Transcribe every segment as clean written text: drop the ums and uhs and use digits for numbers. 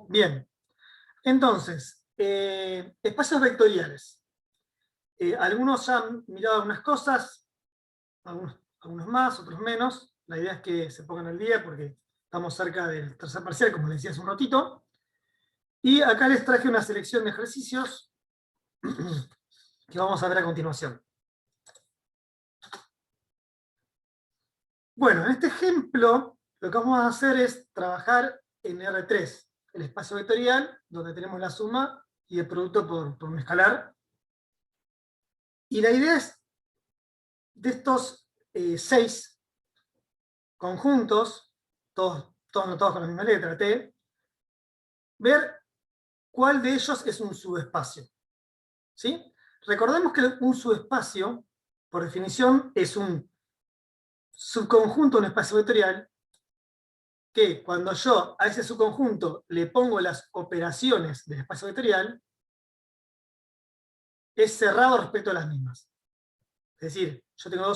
Bien, entonces, espacios vectoriales. Algunos ya han mirado algunas cosas, algunos más, otros menos. La idea es que se pongan al día porque estamos cerca del tercer parcial, como les decía hace un ratito. Y acá les traje una selección de ejercicios que vamos a ver a continuación. Bueno, en este ejemplo, lo que vamos a hacer es trabajar en R3, el espacio vectorial, donde tenemos la suma y el producto por un escalar. Y la idea es, de estos 6 conjuntos, todos anotados con la misma letra, T, ver cuál de ellos es un subespacio. ¿Sí? Recordemos que un subespacio, por definición, es un subconjunto de un espacio vectorial que cuando yo a ese subconjunto le pongo las operaciones del espacio vectorial, es cerrado respecto a las mismas. Es decir, yo tengo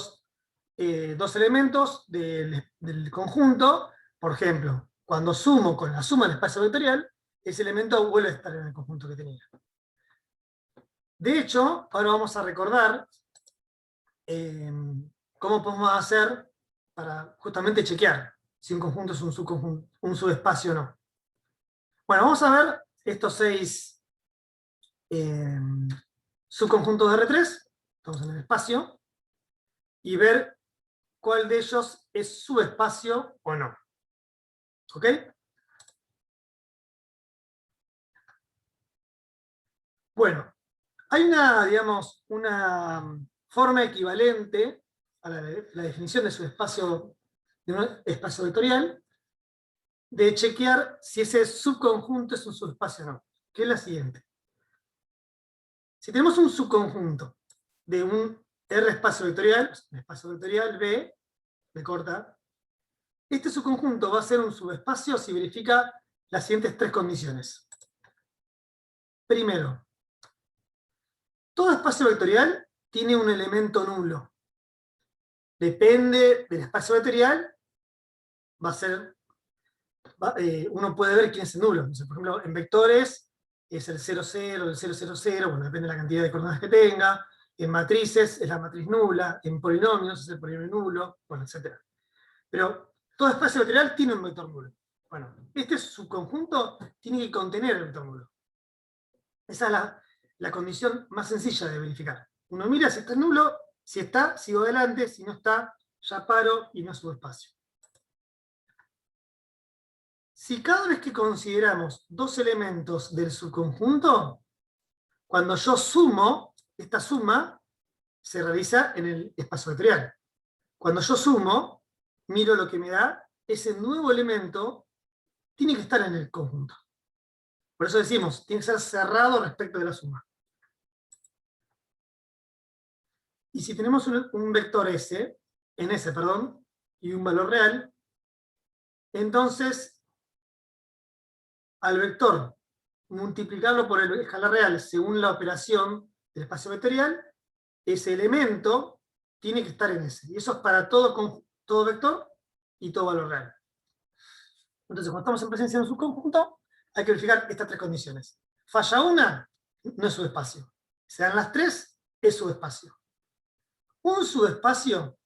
dos elementos del conjunto, por ejemplo, cuando sumo con la suma del espacio vectorial, ese elemento vuelve a estar en el conjunto que tenía. De hecho, ahora vamos a recordar cómo podemos hacer para justamente chequear si un conjunto es un subespacio o no. Bueno, vamos a ver estos 6 subconjuntos de R3, estamos en el espacio, y ver cuál de ellos es subespacio o no. ¿Ok? Bueno, hay digamos, una forma equivalente a la definición de subespacio de un espacio vectorial, de chequear si ese subconjunto es un subespacio o no, que es la siguiente. Si tenemos un subconjunto de un R espacio vectorial, un espacio vectorial B corta, este subconjunto va a ser un subespacio si verifica las siguientes 3 condiciones. Primero, todo espacio vectorial tiene un elemento nulo. Depende del espacio vectorial, uno puede ver quién es el nulo. Entonces, por ejemplo, en vectores es el 0, 0, el 0, 0, 0, bueno, depende de la cantidad de coordenadas que tenga. En matrices es la matriz nula, en polinomios es el polinomio nulo, bueno, etc. Pero todo espacio vectorial tiene un vector nulo. Bueno, este subconjunto tiene que contener el vector nulo. Esa es la condición más sencilla de verificar. Uno mira si está nulo, si está, sigo adelante, si no está, ya paro y no subo espacio. Si cada vez que consideramos 2 elementos del subconjunto, cuando yo sumo, esta suma se realiza en el espacio vectorial. Cuando yo sumo, miro lo que me da, ese nuevo elemento tiene que estar en el conjunto. Por eso decimos, tiene que ser cerrado respecto de la suma. Y si tenemos un vector S, en S, perdón, y un valor real, entonces al vector multiplicarlo por el escalar real según la operación del espacio vectorial, ese elemento tiene que estar en S. Y eso es para todo vector y todo valor real. Entonces, cuando estamos en presencia de un subconjunto, hay que verificar estas 3 condiciones. Falla una, no es subespacio. Se dan las 3, es subespacio. Un subespacio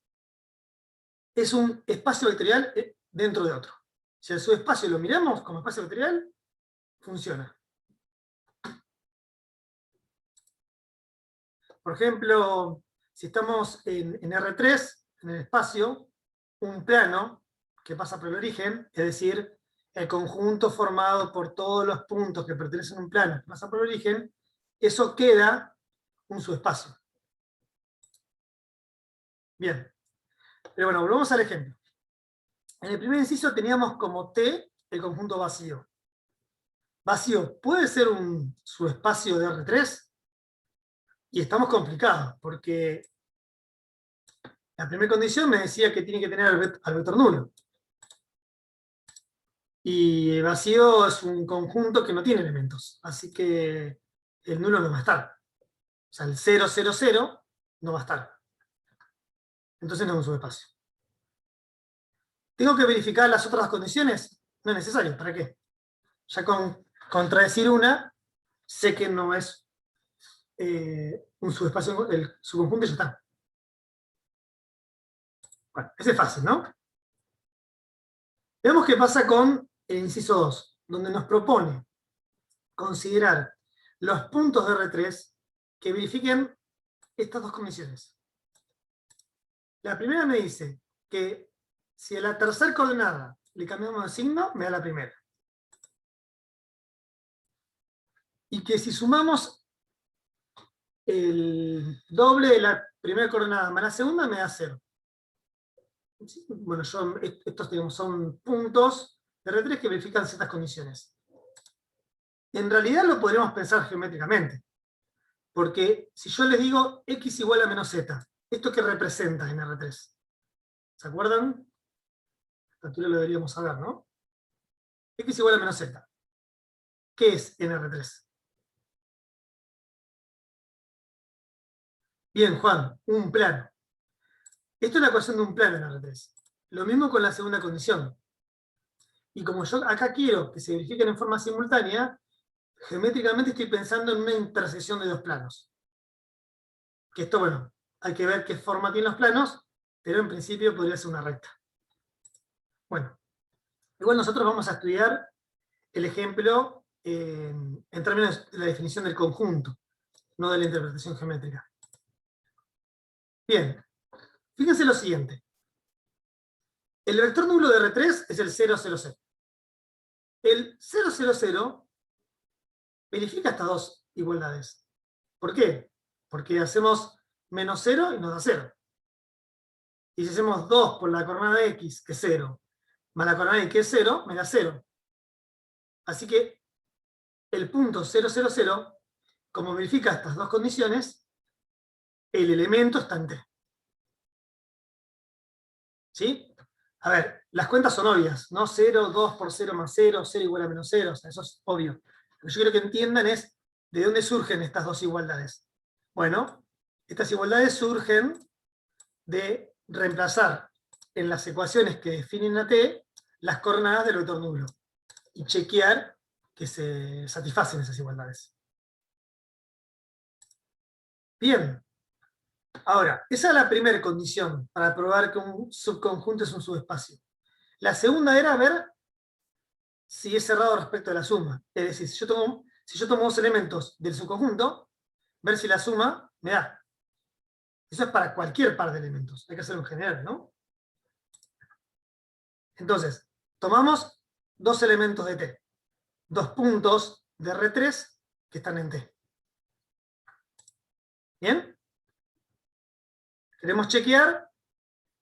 es un espacio vectorial dentro de otro. Si el subespacio lo miramos como espacio vectorial, funciona. Por ejemplo, si estamos en R3, en el espacio, un plano que pasa por el origen, es decir, el conjunto formado por todos los puntos que pertenecen a un plano que pasa por el origen, eso queda un subespacio. Bien. Pero bueno, volvamos al ejemplo. En el primer inciso teníamos como T el conjunto vacío. Vacío, ¿puede ser un subespacio de R3? Y estamos complicados, porque la primera condición me decía que tiene que tener al vector nulo. Y vacío es un conjunto que no tiene elementos, así que el nulo no va a estar. O sea, el 0, 0, 0 no va a estar. Entonces no es un subespacio. ¿Tengo que verificar las otras condiciones? No es necesario, ¿para qué? Ya con contradecir una, sé que no es un subespacio, el subconjunto ya está. Bueno, ese es fácil, ¿no? Veamos qué pasa con el inciso 2, donde nos propone considerar los puntos de R3 que verifiquen estas dos condiciones. La primera me dice que si a la tercera coordenada le cambiamos de signo, me da la primera. Y que si sumamos el doble de la primera coordenada más la segunda, me da 0. Bueno, estos digamos, son puntos de R3 que verifican ciertas condiciones. En realidad lo podríamos pensar geométricamente. Porque si yo les digo x igual a menos z, ¿esto qué representa en R3? ¿Se acuerdan? A altura lo deberíamos saber, ¿no? X igual a menos z. ¿Qué es en R3? Bien, Juan, un plano. Esto es la ecuación de un plano en R3. Lo mismo con la segunda condición. Y como yo acá quiero que se verifiquen en forma simultánea, geométricamente estoy pensando en una intersección de dos planos. Que esto, bueno, hay que ver qué forma tienen los planos, pero en principio podría ser una recta. Bueno, igual nosotros vamos a estudiar el ejemplo en términos de la definición del conjunto, no de la interpretación geométrica. Bien, fíjense lo siguiente. El vector nulo de R3 es el 0, 0, 0. El 0, 0, 0 verifica estas dos igualdades. ¿Por qué? Porque hacemos menos 0 y nos da 0. Y si hacemos 2 por la coordenada x, que es 0, más la coordenada y, que es 0, me da 0. Así que el punto 0, 0, 0, como verifica estas dos condiciones, el elemento está en T. ¿Sí? A ver, las cuentas son obvias, ¿no? 0, 2 por 0 más 0, 0 igual a menos 0, o sea, eso es obvio. Lo que yo quiero que entiendan es de dónde surgen estas dos igualdades. Bueno, estas igualdades surgen de reemplazar en las ecuaciones que definen a T las coordenadas del vector nulo y chequear que se satisfacen esas igualdades. Bien. Ahora, esa es la primera condición para probar que un subconjunto es un subespacio. La segunda era ver si es cerrado respecto a la suma. Es decir, si yo tomo dos elementos del subconjunto, ver si la suma me da. Eso es para cualquier par de elementos. Hay que hacerlo en general, ¿no? Entonces, tomamos dos elementos de T. Dos puntos de R3 que están en T. ¿Bien? Queremos chequear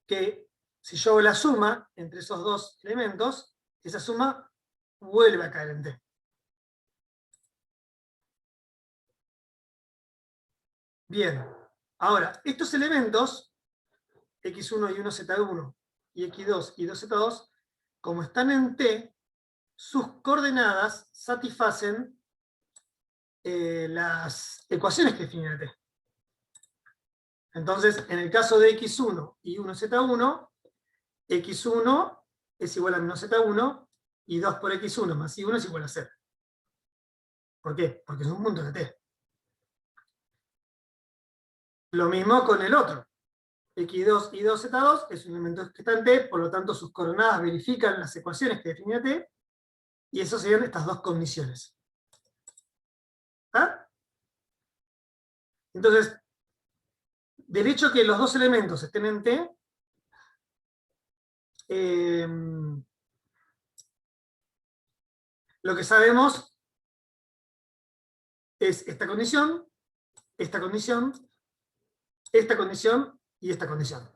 que si yo hago la suma entre esos dos elementos, esa suma vuelve a caer en T. Bien, ahora, estos elementos, x1 y 1z1, y x2 y 2z2, como están en T, sus coordenadas satisfacen las ecuaciones que definen T. Entonces, en el caso de x1 y 1z1, x1 es igual a menos z1, y 2 por x1 más y1 es igual a 0. ¿Por qué? Porque es un punto de T. Lo mismo con el otro. x2 y 2z2 es un elemento que está en T, por lo tanto sus coordenadas verifican las ecuaciones que define T, y eso serían estas dos condiciones. ¿Ah? Entonces, del hecho que los dos elementos estén en T, lo que sabemos es esta condición, esta condición, esta condición y esta condición.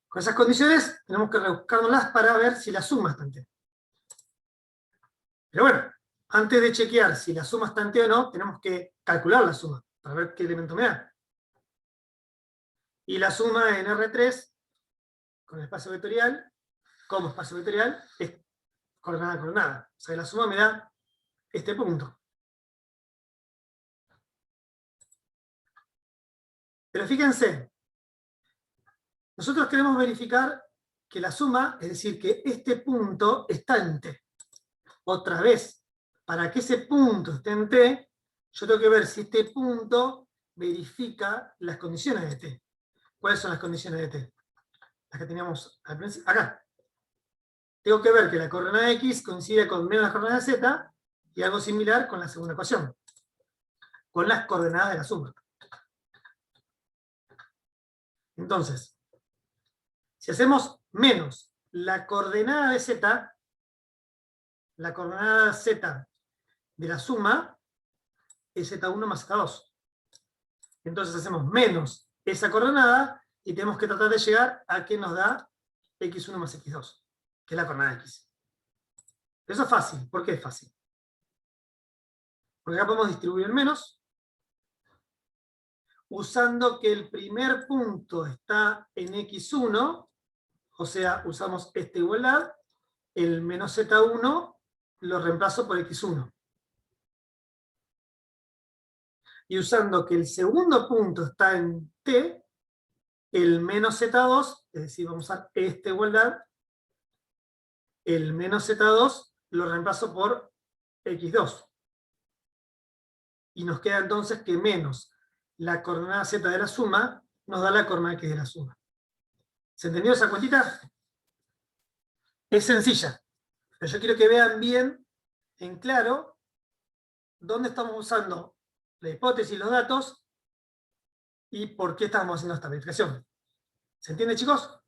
Con esas condiciones tenemos que rebuscárnoslas para ver si la suma está en T. Pero bueno, antes de chequear si la suma está en T o no, tenemos que calcular la suma, para ver qué elemento me da. Y la suma en R3, con el espacio vectorial, como espacio vectorial, es coordenada a coordenada. O sea, la suma me da este punto. Pero fíjense, nosotros queremos verificar que la suma, es decir, que este punto está en T. Otra vez, para que ese punto esté en T, yo tengo que ver si este punto verifica las condiciones de T. ¿Cuáles son las condiciones de T? Las que teníamos al principio, acá. Tengo que ver que la coordenada X coincide con menos la coordenada Z, y algo similar con la segunda ecuación, con las coordenadas de la suma. Entonces, si hacemos menos la coordenada de Z, la coordenada Z de la suma es Z1 más Z2. Entonces hacemos menos esa coordenada y tenemos que tratar de llegar a que nos da X1 más X2, que es la coordenada X. Eso es fácil. ¿Por qué es fácil? Porque acá podemos distribuir el menos, usando que el primer punto está en X1, o sea, usamos esta igualdad, el menos Z1 lo reemplazo por X1. Y usando que el segundo punto está en T, el menos Z2, es decir, vamos a usar esta igualdad, el menos Z2 lo reemplazo por X2. Y nos queda entonces que menos la coordenada Z de la suma nos da la coordenada X de la suma. ¿Se entendió esa cuentita? Es sencilla, pero yo quiero que vean bien, en claro, dónde estamos usando la hipótesis y los datos y por qué estamos haciendo esta verificación. ¿Se entiende, chicos?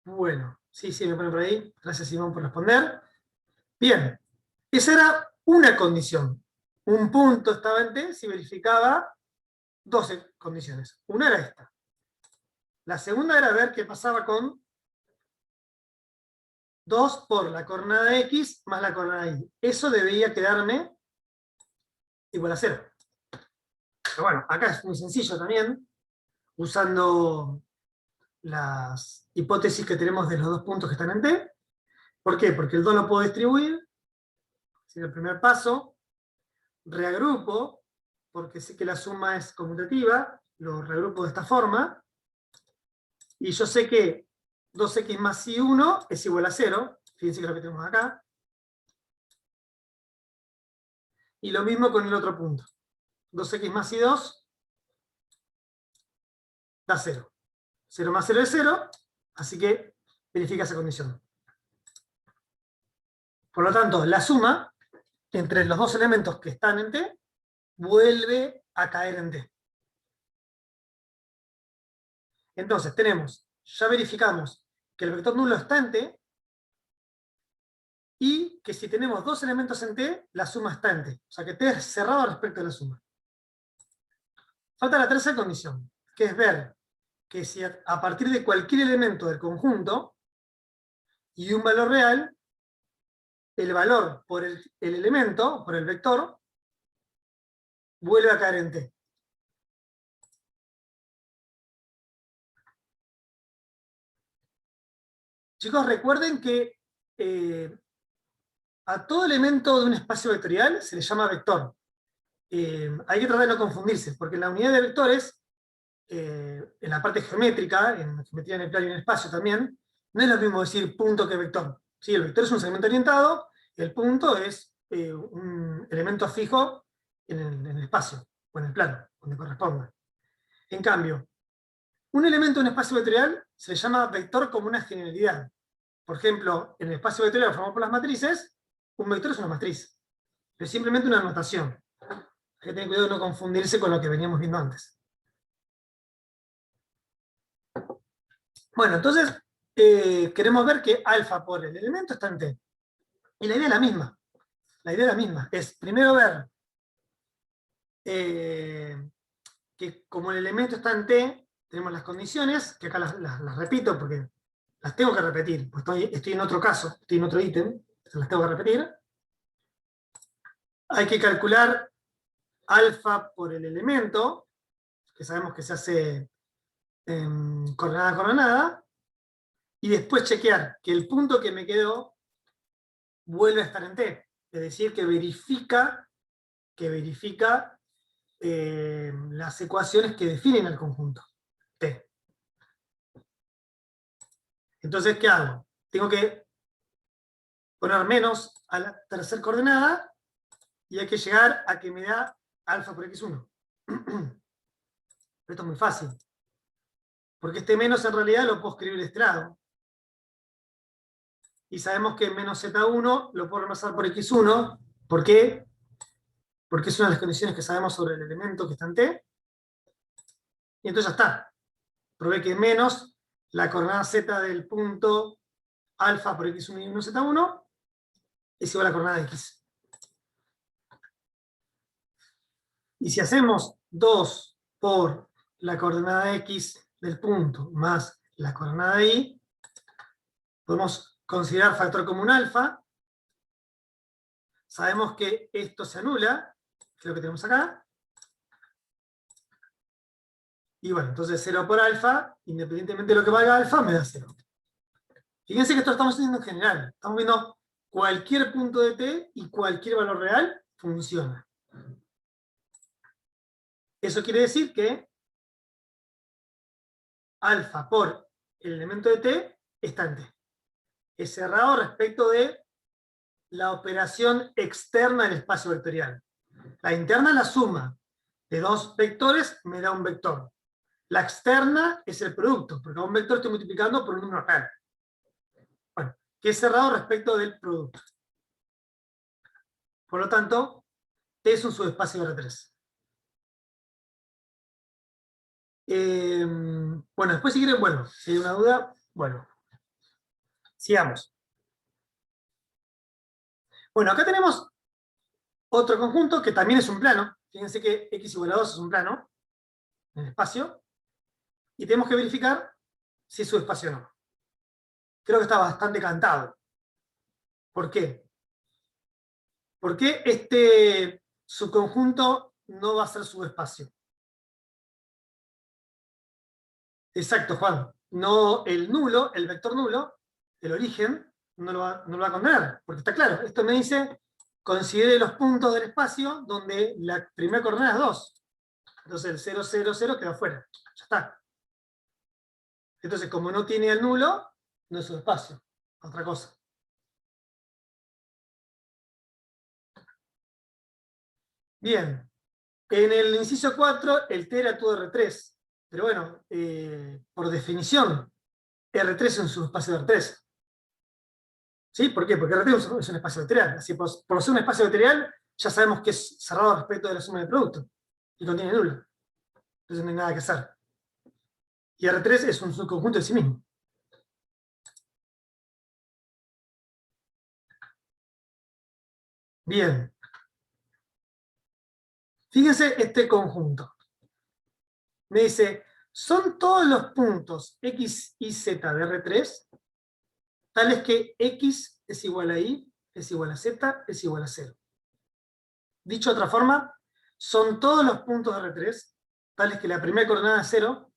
Bueno, sí, me ponen por ahí. Gracias, Simón, por responder. Bien, esa era una condición. Un punto estaba en T si verificaba 12 condiciones. Una era esta. La segunda era ver qué pasaba con 2 por la coordenada X más la coordenada Y. Eso debería quedarme igual a 0. Pero bueno, acá es muy sencillo también, usando las hipótesis que tenemos de los dos puntos que están en T. ¿Por qué? Porque el 2 lo puedo distribuir, es el primer paso. Reagrupo, porque sé que la suma es conmutativa, lo reagrupo de esta forma, y yo sé que 2x más y1 es igual a 0, fíjense que es lo que tenemos acá. Y lo mismo con el otro punto. 2x más y2 da 0. 0 más 0 es 0, así que verifica esa condición. Por lo tanto, la suma entre los dos elementos que están en T vuelve a caer en T. Entonces tenemos, ya verificamos que el vector nulo está en T, y que si tenemos dos elementos en T, la suma está en T. O sea que T es cerrado respecto a la suma. Falta la tercera condición, que es ver que si a partir de cualquier elemento del conjunto y un valor real, el valor por el elemento, por el vector, vuelve a caer en T. Chicos, recuerden que a todo elemento de un espacio vectorial se le llama vector. Hay que tratar de no confundirse, porque en la unidad de vectores, en la parte geométrica, en geometría en el plano y en el espacio también, no es lo mismo decir punto que vector. ¿Sí? El vector es un segmento orientado, el punto es un elemento fijo en el espacio, o en el plano, donde corresponda. En cambio, un elemento de un espacio vectorial se le llama vector como una generalidad. Por ejemplo, en el espacio vectorial formado por las matrices, un vector es una matriz. Es simplemente una notación. Hay que tener cuidado de no confundirse con lo que veníamos viendo antes. Bueno, entonces, queremos ver que alfa por el elemento está en T. Y la idea es la misma. La idea es la misma. Es primero ver que como el elemento está en T, tenemos las condiciones, que acá las repito porque las tengo que repetir, pues estoy en otro caso, estoy en otro ítem, las tengo que repetir. Hay que calcular alfa por el elemento, que sabemos que se hace coordenada a coordenada, y después chequear que el punto que me quedó vuelve a estar en T, es decir, que verifica las ecuaciones que definen el conjunto T. Entonces, ¿qué hago? Tengo que poner menos a la tercera coordenada y hay que llegar a que me da alfa por x1. Esto es muy fácil. Porque este menos en realidad lo puedo escribir de este lado. Y sabemos que menos z1 lo puedo reemplazar por x1. ¿Por qué? Porque es una de las condiciones que sabemos sobre el elemento que está en T. Y entonces ya está. Probé que menos la coordenada z del punto alfa por x1 y 1 z1 es igual a la coordenada de x. Y si hacemos 2 por la coordenada x del punto más la coordenada de y, podemos considerar factor común alfa. Sabemos que esto se anula, que es lo que tenemos acá. Y bueno, entonces 0 por alfa, independientemente de lo que valga alfa, me da 0. Fíjense que esto lo estamos haciendo en general. Estamos viendo cualquier punto de t y cualquier valor real funciona. Eso quiere decir que alfa por el elemento de t está en t. Es cerrado respecto de la operación externa del espacio vectorial. La interna es la suma de dos vectores, me da un vector. La externa es el producto, porque a un vector estoy multiplicando por un número real. Bueno, que es cerrado respecto del producto. Por lo tanto, T es un subespacio de R3. Bueno, después si quieren, bueno, si hay una duda, bueno, sigamos. Bueno, acá tenemos otro conjunto que también es un plano. Fíjense que x igual a 2 es un plano en el espacio. Y tenemos que verificar si es subespacio o no. Creo que está bastante cantado. ¿Por qué? Porque este subconjunto no va a ser subespacio. Exacto, Juan. No el nulo, el vector nulo, el origen, no lo va a contener. Porque está claro, esto me dice, considere los puntos del espacio donde la primera coordenada es 2. Entonces el 0, 0, 0 queda fuera. Ya está. Entonces, como no tiene el nulo, no es subespacio. Otra cosa. Bien. En el inciso 4, el T era todo R3. Pero bueno, por definición, R3 es un subespacio de R3. ¿Sí? ¿Por qué? Porque R3 es un espacio vectorial. Así, por ser un espacio vectorial, ya sabemos que es cerrado respecto de la suma de producto. Y contiene nulo. Entonces no hay nada que hacer. Y R3 es un subconjunto de sí mismo. Bien. Fíjense este conjunto. Me dice, son todos los puntos x y z de R3 tales que x es igual a y, es igual a z, es igual a 0. Dicho de otra forma, son todos los puntos de R3 tales que la primera coordenada es 0,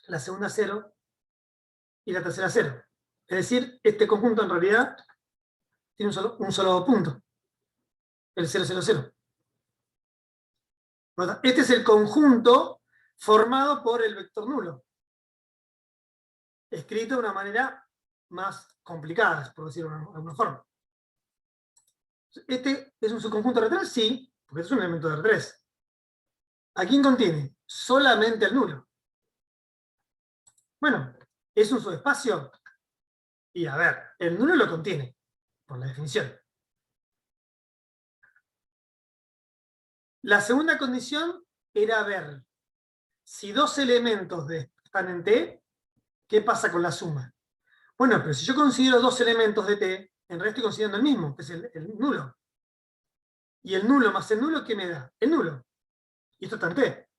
la segunda 0 y la tercera 0. Es decir, este conjunto en realidad tiene un solo punto, el 0, 0, 0. Este es el conjunto formado por el vector nulo, escrito de una manera más complicada, por decirlo de alguna forma. ¿Este es un subconjunto de R3? Sí, porque es un elemento de R3. ¿A quién contiene? Solamente al nulo. Bueno, ¿es un subespacio? Y a ver, el nulo lo contiene, por la definición. La segunda condición era ver si dos elementos están en T, ¿qué pasa con la suma? Bueno, pero si yo considero dos elementos de T, en realidad estoy considerando el mismo, que es el nulo. Y el nulo más el nulo, ¿qué me da? El nulo. Y esto está en T.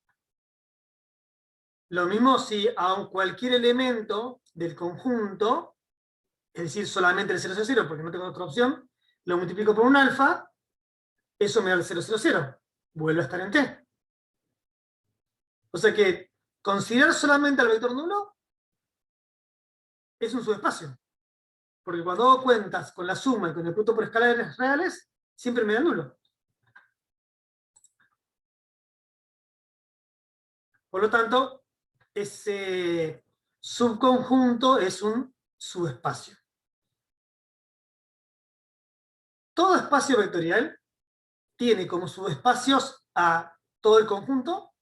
Lo mismo si a cualquier elemento del conjunto, es decir, solamente el 0, 0, 0, porque no tengo otra opción, lo multiplico por un alfa, eso me da el 0, 0, 0. Vuelve a estar en T. O sea que considerar solamente al vector nulo es un subespacio. Porque cuando hago cuentas con la suma y con el producto por escalares reales, siempre me da nulo. Por lo tanto, ese subconjunto es un subespacio. Todo espacio vectorial tiene como subespacios a todo el conjunto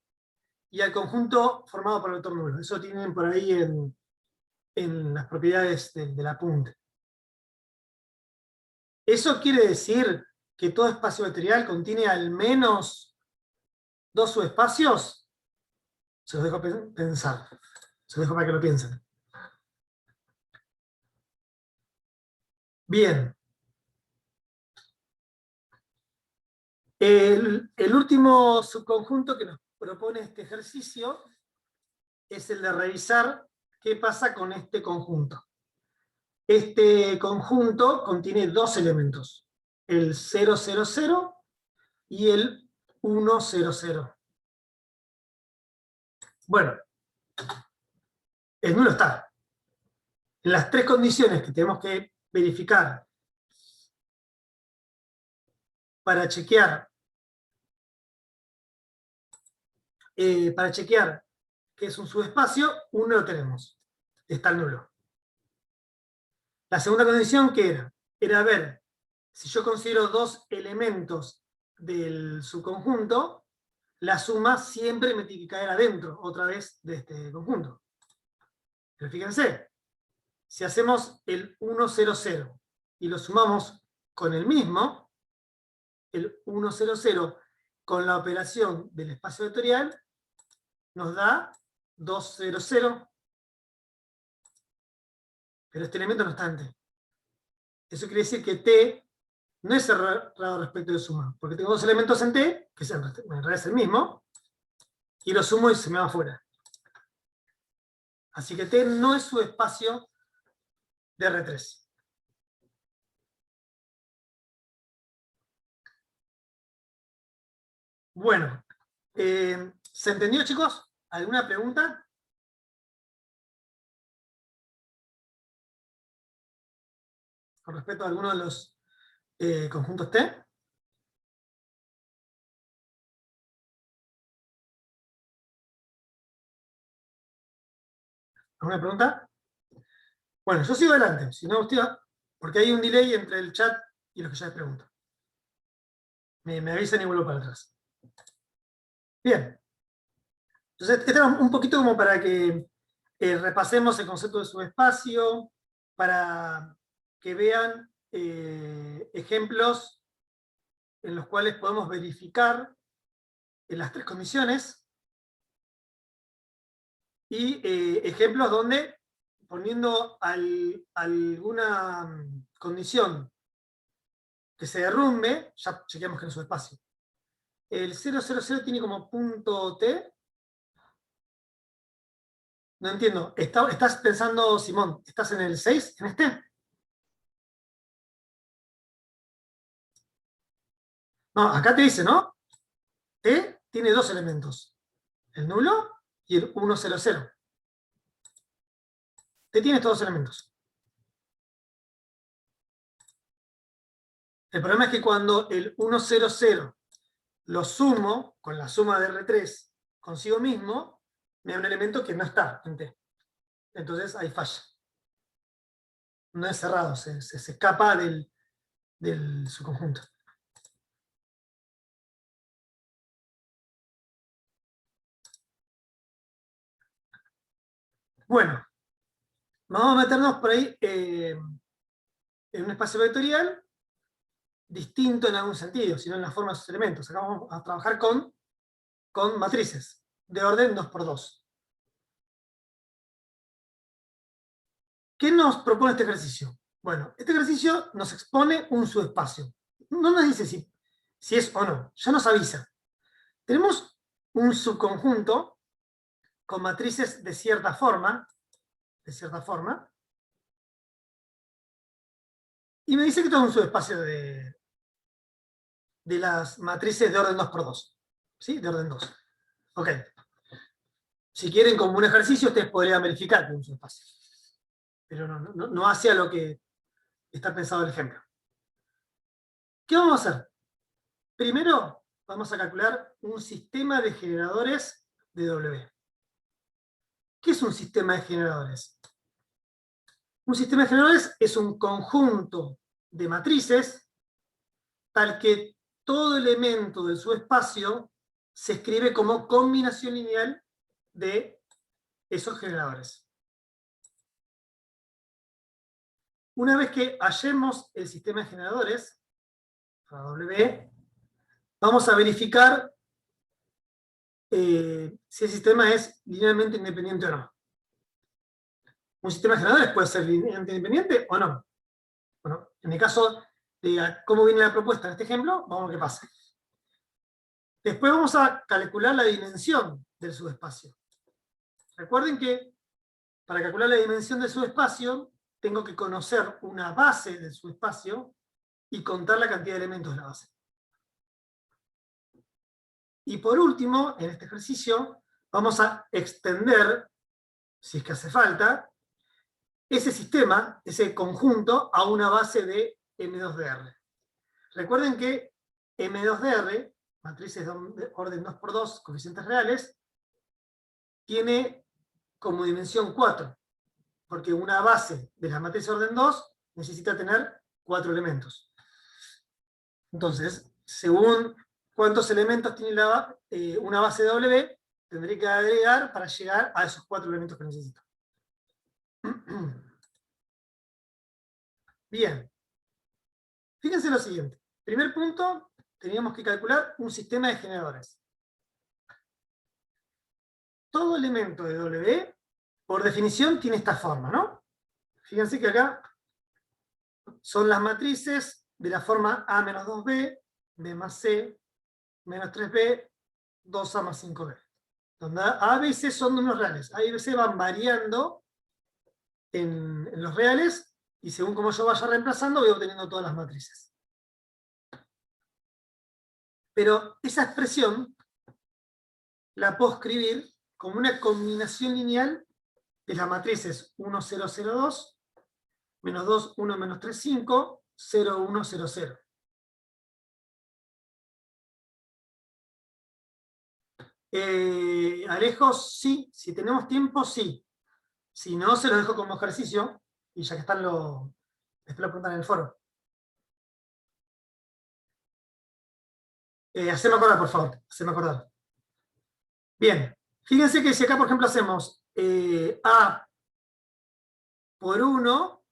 y al conjunto formado por el vector nulo. Eso tienen por ahí en las propiedades del apunte. ¿Eso quiere decir que todo espacio vectorial contiene al menos dos subespacios? Se los dejo pensar. Se los dejo para que lo piensen. Bien. El último subconjunto que nos propone este ejercicio es el de revisar qué pasa con este conjunto. Este conjunto contiene dos elementos, el 0, 0, 0 y el 1, 0, 0. Bueno, el nulo está. En las tres condiciones que tenemos que verificar para chequear que es un subespacio, uno lo tenemos. Está el nulo. La segunda condición, ¿qué era? Era ver si yo considero dos elementos del subconjunto, la suma siempre me tiene que caer adentro, otra vez, de este conjunto. Pero fíjense, si hacemos el 1, 0, 0 y lo sumamos con el mismo, el 1, 0, 0, con la operación del espacio vectorial, nos da 2, 0, 0. Pero este elemento no está en T. Eso quiere decir que T no es cerrado respecto de suma, porque tengo dos elementos en T, que en realidad es el mismo, y lo sumo y se me va afuera. Así que T no es su espacio de R3. Bueno, ¿se entendió, chicos? ¿Alguna pregunta? Con respecto a alguno de los conjuntos T. ¿Alguna pregunta? Bueno, yo sigo adelante, si no usted, porque hay un delay entre el chat y los que ya les pregunto. Me avisan y vuelvo para atrás. Bien. Entonces, este era un poquito como para que repasemos el concepto de subespacio, para que vean ejemplos en los cuales podemos verificar en las tres condiciones, y ejemplos donde, poniendo alguna condición que se derrumbe, ya chequeamos que no es subespacio. El 0, 0, 0 tiene como punto T. No entiendo. ¿Estás pensando, Simón, estás en el 6, en este? No, acá te dice, ¿no? T tiene dos elementos. El nulo y el 1, 0, 0. T tiene estos dos elementos. El problema es que cuando el 1, 0, 0 lo sumo con la suma de R3 consigo mismo, me da un elemento que no está en T. Entonces ahí falla. No es cerrado, se escapa del subconjunto. Bueno, vamos a meternos por ahí en un espacio vectorial distinto en algún sentido, sino en la forma de sus elementos. Acá vamos a trabajar con matrices de orden 2×2. ¿Qué nos propone este ejercicio? Bueno, este ejercicio nos expone un subespacio. No nos dice si es o no, ya nos avisa. Tenemos un subconjunto con matrices de cierta forma, y me dice que todo es un subespacio de las matrices de orden 2×2. ¿Sí? De orden 2. Ok. Si quieren, como un ejercicio, ustedes podrían verificar que es un subespacio. Pero no hacia lo que está pensado el ejemplo. ¿Qué vamos a hacer? Primero, vamos a calcular un sistema de generadores de W. ¿Qué es un sistema de generadores? Un sistema de generadores es un conjunto de matrices tal que todo elemento del subespacio se escribe como combinación lineal de esos generadores. Una vez que hallemos el sistema de generadores, W, vamos a verificar si el sistema es linealmente independiente o no. Un sistema de generadores puede ser linealmente independiente o no. Bueno, en el caso de cómo viene la propuesta en este ejemplo, vamos a ver qué pasa. Después vamos a calcular la dimensión del subespacio. Recuerden que para calcular la dimensión del subespacio, tengo que conocer una base del subespacio y contar la cantidad de elementos de la base. Y por último, en este ejercicio, vamos a extender, si es que hace falta, ese sistema, ese conjunto, a una base de M2DR. Recuerden que M2DR, matrices de orden 2×2, coeficientes reales, tiene como dimensión 4, porque una base de la matriz orden 2 necesita tener 4 elementos. Entonces, según cuántos elementos tiene una base de W, tendré que agregar para llegar a esos 4 elementos que necesito. Bien. Fíjense lo siguiente. Primer punto, teníamos que calcular un sistema de generadores. Todo elemento de W, por definición, tiene esta forma, ¿no? Fíjense que acá son las matrices de la forma A menos 2B, B más C, menos 3B, 2A más 5B. Donde A, B y C son números reales. A y B y C van variando en los reales, y según como yo vaya reemplazando, voy obteniendo todas las matrices. Pero esa expresión la puedo escribir como una combinación lineal de las matrices 1, 0, 0, 2, menos 2, 1, menos 3, 5, 0, 1, 0, 0. Alejos, sí. Si tenemos tiempo, sí. Si no, se lo dejo como ejercicio, y ya que están después lo preguntan en el foro. Haceme acordar, por favor. Haceme acordar. Bien. Fíjense que si acá, por ejemplo, hacemos A por 1,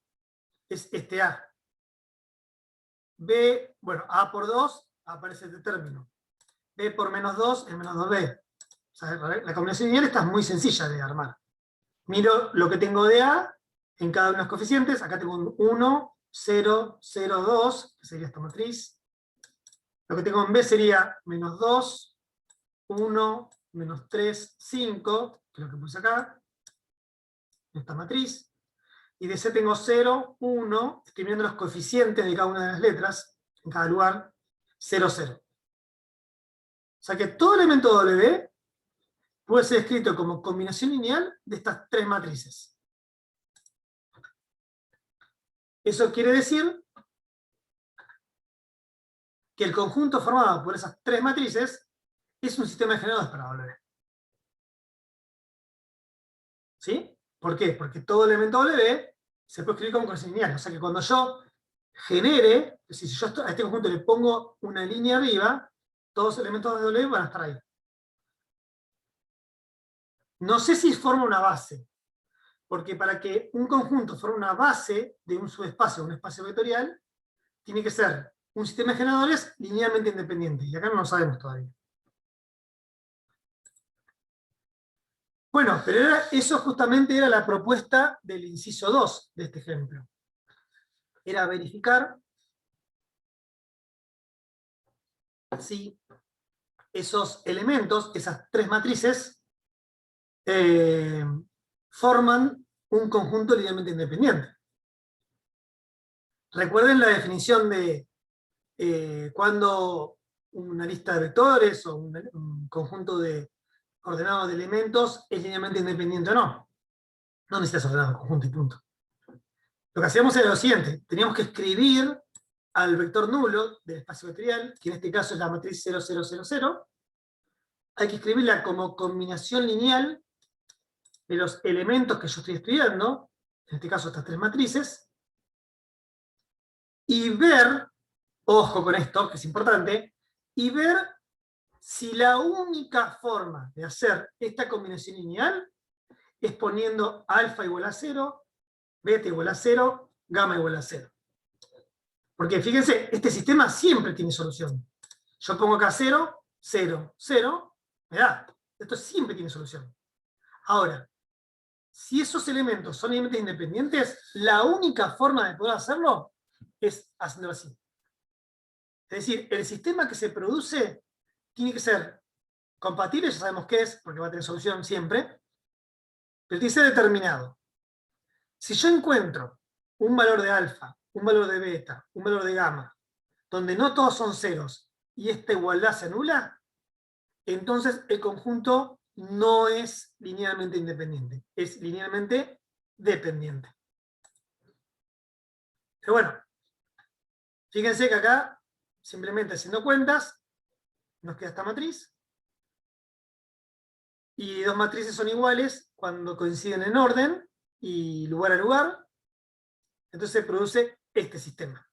es este A. B, bueno, A por 2, aparece este término. B por menos 2 es menos 2B. O sea, la combinación lineal esta es muy sencilla de armar. Miro lo que tengo de A en cada uno de los coeficientes. Acá tengo un 1, 0, 0, 2, que sería esta matriz. Lo que tengo en B sería menos 2, 1, menos 3, 5, que es lo que puse acá, en esta matriz. Y de C tengo 0, 1, estoy viendo los coeficientes de cada una de las letras, en cada lugar, 0, 0. O sea que todo elemento W puede ser escrito como combinación lineal de estas 3 matrices. Eso quiere decir que el conjunto formado por esas 3 matrices es un sistema de generadores para W. ¿Sí? ¿Por qué? Porque todo elemento W se puede escribir como combinación lineal. O sea que cuando yo genere, es decir, si yo a este conjunto le pongo una línea arriba, todos los elementos de W van a estar ahí. No sé si forma una base, porque para que un conjunto forme una base de un subespacio, un espacio vectorial, tiene que ser un sistema de generadores linealmente independiente, y acá no lo sabemos todavía. Bueno, pero eso justamente era la propuesta del inciso 2 de este ejemplo. Era verificar si esos elementos, esas 3 matrices, forman un conjunto linealmente independiente. Recuerden la definición de cuando una lista de vectores o un conjunto ordenado de elementos es linealmente independiente o no. No necesitas ordenar un conjunto y punto. Lo que hacíamos era lo siguiente: teníamos que escribir al vector nulo del espacio vectorial, que en este caso es la matriz 0, 0, 0, 0, hay que escribirla como combinación lineal de los elementos que yo estoy estudiando, en este caso estas tres matrices, y ver, ojo con esto, que es importante, y ver si la única forma de hacer esta combinación lineal es poniendo alfa igual a 0, beta igual a 0, gamma igual a 0. Porque fíjense, este sistema siempre tiene solución. Yo pongo acá 0, 0, 0, me da. Esto siempre tiene solución. Ahora, si esos elementos son elementos independientes, la única forma de poder hacerlo es haciéndolo así. Es decir, el sistema que se produce tiene que ser compatible, ya sabemos qué es, porque va a tener solución siempre, pero tiene que ser determinado. Si yo encuentro un valor de alfa, un valor de beta, un valor de gamma, donde no todos son ceros, y esta igualdad se anula, entonces el conjunto no es linealmente independiente, es linealmente dependiente. Pero bueno, fíjense que acá, simplemente haciendo cuentas, nos queda esta matriz, y dos matrices son iguales cuando coinciden en orden y lugar a lugar, entonces se produce este sistema.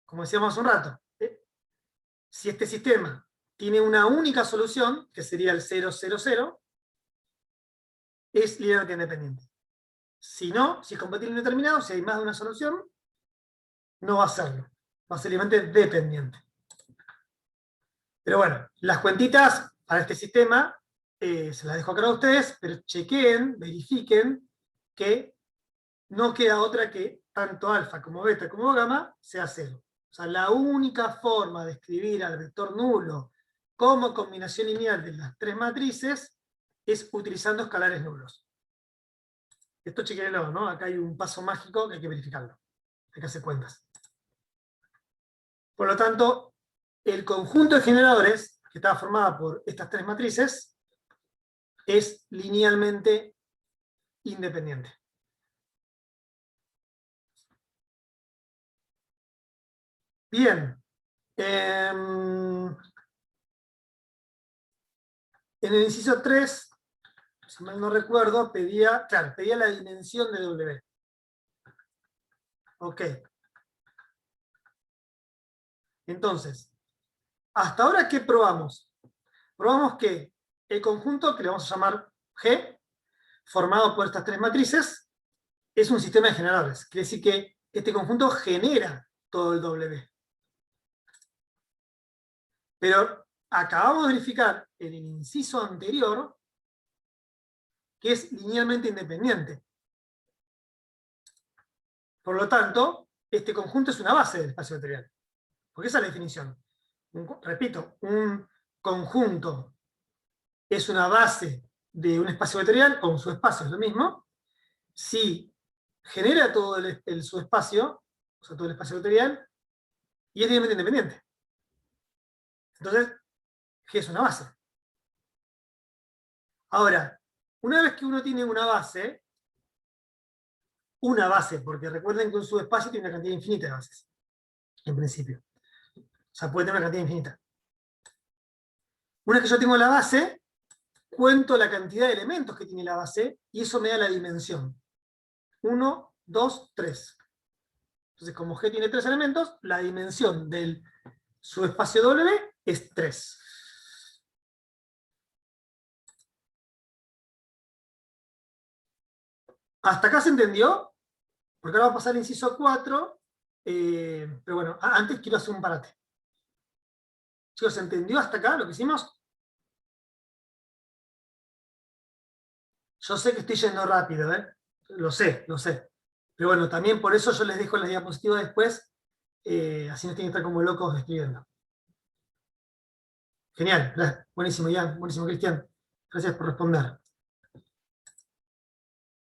Como decíamos hace un rato, si este sistema tiene una única solución, que sería el 0, 0, 0, es linealmente independiente. Si no, si es compatible indeterminado, si hay más de una solución, no va a serlo. Va a ser linealmente dependiente. Pero bueno, las cuentitas para este sistema se las dejo acá a ustedes, pero chequeen, verifiquen que no queda otra que tanto alfa como beta como gamma sea 0. O sea, la única forma de escribir al vector nulo como combinación lineal de las tres matrices es utilizando escalares nulos. Esto chequenlo, ¿no? Acá hay un paso mágico que hay que verificarlo. Hay que hacer cuentas. Por lo tanto, el conjunto de generadores, que está formado por estas tres matrices, es linealmente independiente. Bien. En el inciso 3, si mal no recuerdo, pedía la dimensión de W. Ok. Entonces, ¿hasta ahora qué probamos? Probamos que el conjunto, que le vamos a llamar G, formado por estas tres matrices, es un sistema de generadores. Quiere decir que este conjunto genera todo el W. Pero acabamos de verificar en el inciso anterior que es linealmente independiente. Por lo tanto, este conjunto es una base del espacio vectorial. Porque esa es la definición. Repito, un conjunto es una base de un espacio vectorial, o un subespacio es lo mismo, si genera todo el subespacio, o sea, todo el espacio vectorial, y es linealmente independiente. Entonces, G es una base. Ahora, una vez que uno tiene una base, porque recuerden que un subespacio tiene una cantidad infinita de bases, en principio. O sea, puede tener una cantidad infinita. Una vez que yo tengo la base, cuento la cantidad de elementos que tiene la base, y eso me da la dimensión. 1, 2, 3. Entonces, como G tiene 3 elementos, la dimensión del subespacio W es 3. ¿Hasta acá se entendió? Porque ahora va a pasar al inciso 4, pero bueno, antes quiero hacer un parate. Chicos, ¿se entendió hasta acá lo que hicimos? Yo sé que estoy yendo rápido, ¿eh? Lo sé. Pero bueno, también por eso yo les dejo las diapositivas después, así no tienen que estar como locos escribiendo. Genial, buenísimo, Ian, buenísimo, Cristian. Gracias por responder.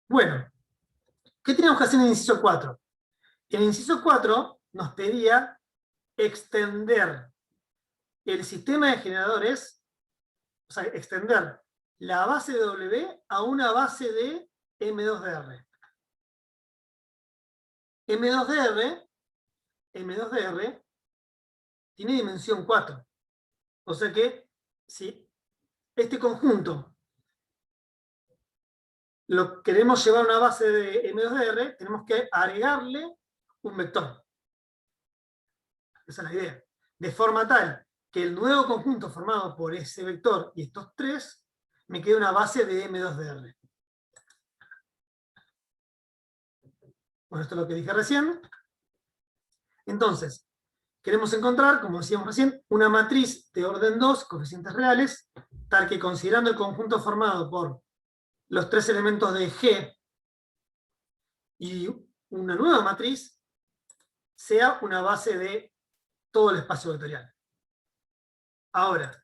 Bueno, ¿qué teníamos que hacer en el inciso 4? En el inciso 4 nos pedía extender el sistema de generadores, o sea, extender la base de W a una base de M2DR. M2DR tiene dimensión 4. O sea que si este conjunto queremos llevar a una base de M2DR, tenemos que agregarle un vector. Esa es la idea. De forma tal que el nuevo conjunto formado por ese vector y estos tres me quede una base de M2DR. Bueno, esto es lo que dije recién. Entonces, queremos encontrar, como decíamos recién, una matriz de orden 2, coeficientes reales, tal que considerando el conjunto formado por los tres elementos de G y una nueva matriz, sea una base de todo el espacio vectorial. Ahora,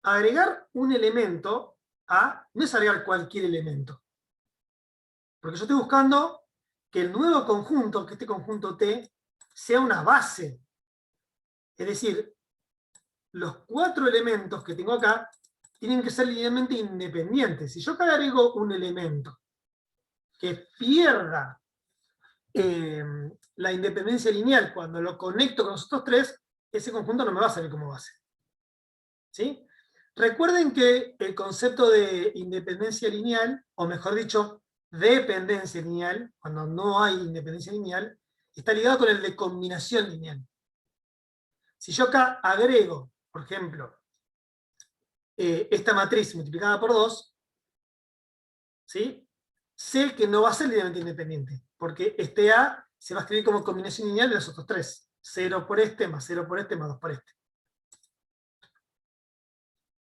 agregar un elemento A no es agregar cualquier elemento. Porque yo estoy buscando que el nuevo conjunto, que este conjunto T, sea una base. Es decir, los 4 elementos que tengo acá tienen que ser linealmente independientes. Si yo acá agrego un elemento que pierda la independencia lineal cuando lo conecto con los otros tres, ese conjunto no me va a servir como base. ¿Sí? Recuerden que el concepto de independencia lineal, o mejor dicho, dependencia lineal, cuando no hay independencia lineal, está ligado con el de combinación lineal. Si yo acá agrego, por ejemplo, esta matriz multiplicada por 2, ¿sí? Sé que no va a ser linealmente independiente, porque este A se va a escribir como combinación lineal de los otros tres. 0 por este, más 0 por este, más 2 por este.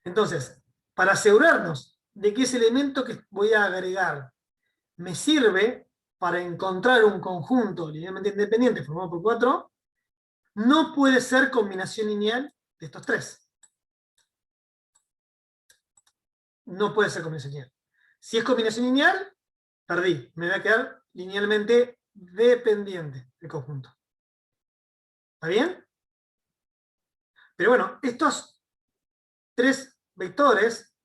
Entonces, para asegurarnos de que ese elemento que voy a agregar me sirve para encontrar un conjunto linealmente independiente formado por 4, no puede ser combinación lineal de estos tres. No puede ser combinación lineal. Si es combinación lineal, perdí. Me va a quedar linealmente dependiente el conjunto. ¿Está bien? Pero bueno, estos tres vectores,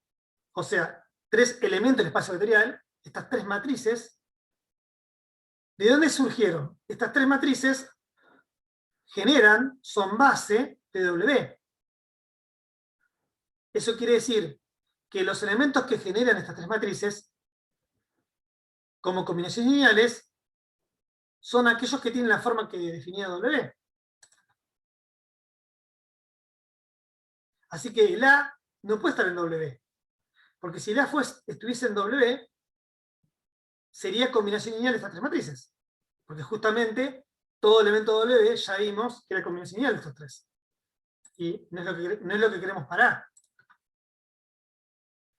o sea, tres elementos del espacio vectorial, estas tres matrices, ¿de dónde surgieron? Estas tres matrices son base de W. Eso quiere decir que los elementos que generan estas tres matrices, como combinaciones lineales, son aquellos que tienen la forma que definía W. Así que el A no puede estar en W. Porque si el A estuviese en W, sería combinación lineal de estas tres matrices. Porque justamente todo elemento W ya vimos que era combinación lineal de estos tres. Y no es lo que queremos parar.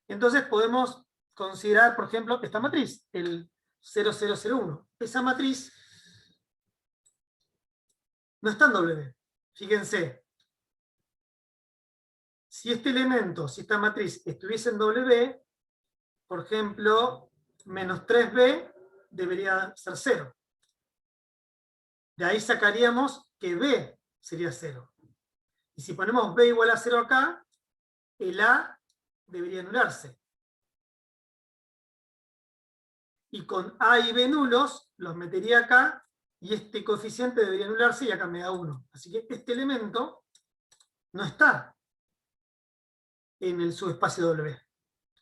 Entonces podemos considerar, por ejemplo, esta matriz, el 0001. Esa matriz no está en W. Fíjense. Si este elemento, si esta matriz estuviese en W, por ejemplo, menos 3B debería ser 0. De ahí sacaríamos que B sería 0. Y si ponemos B igual a 0 acá, el A debería anularse. Y con A y B nulos, los metería acá, y este coeficiente debería anularse, y acá me da 1. Así que este elemento no está en el subespacio W.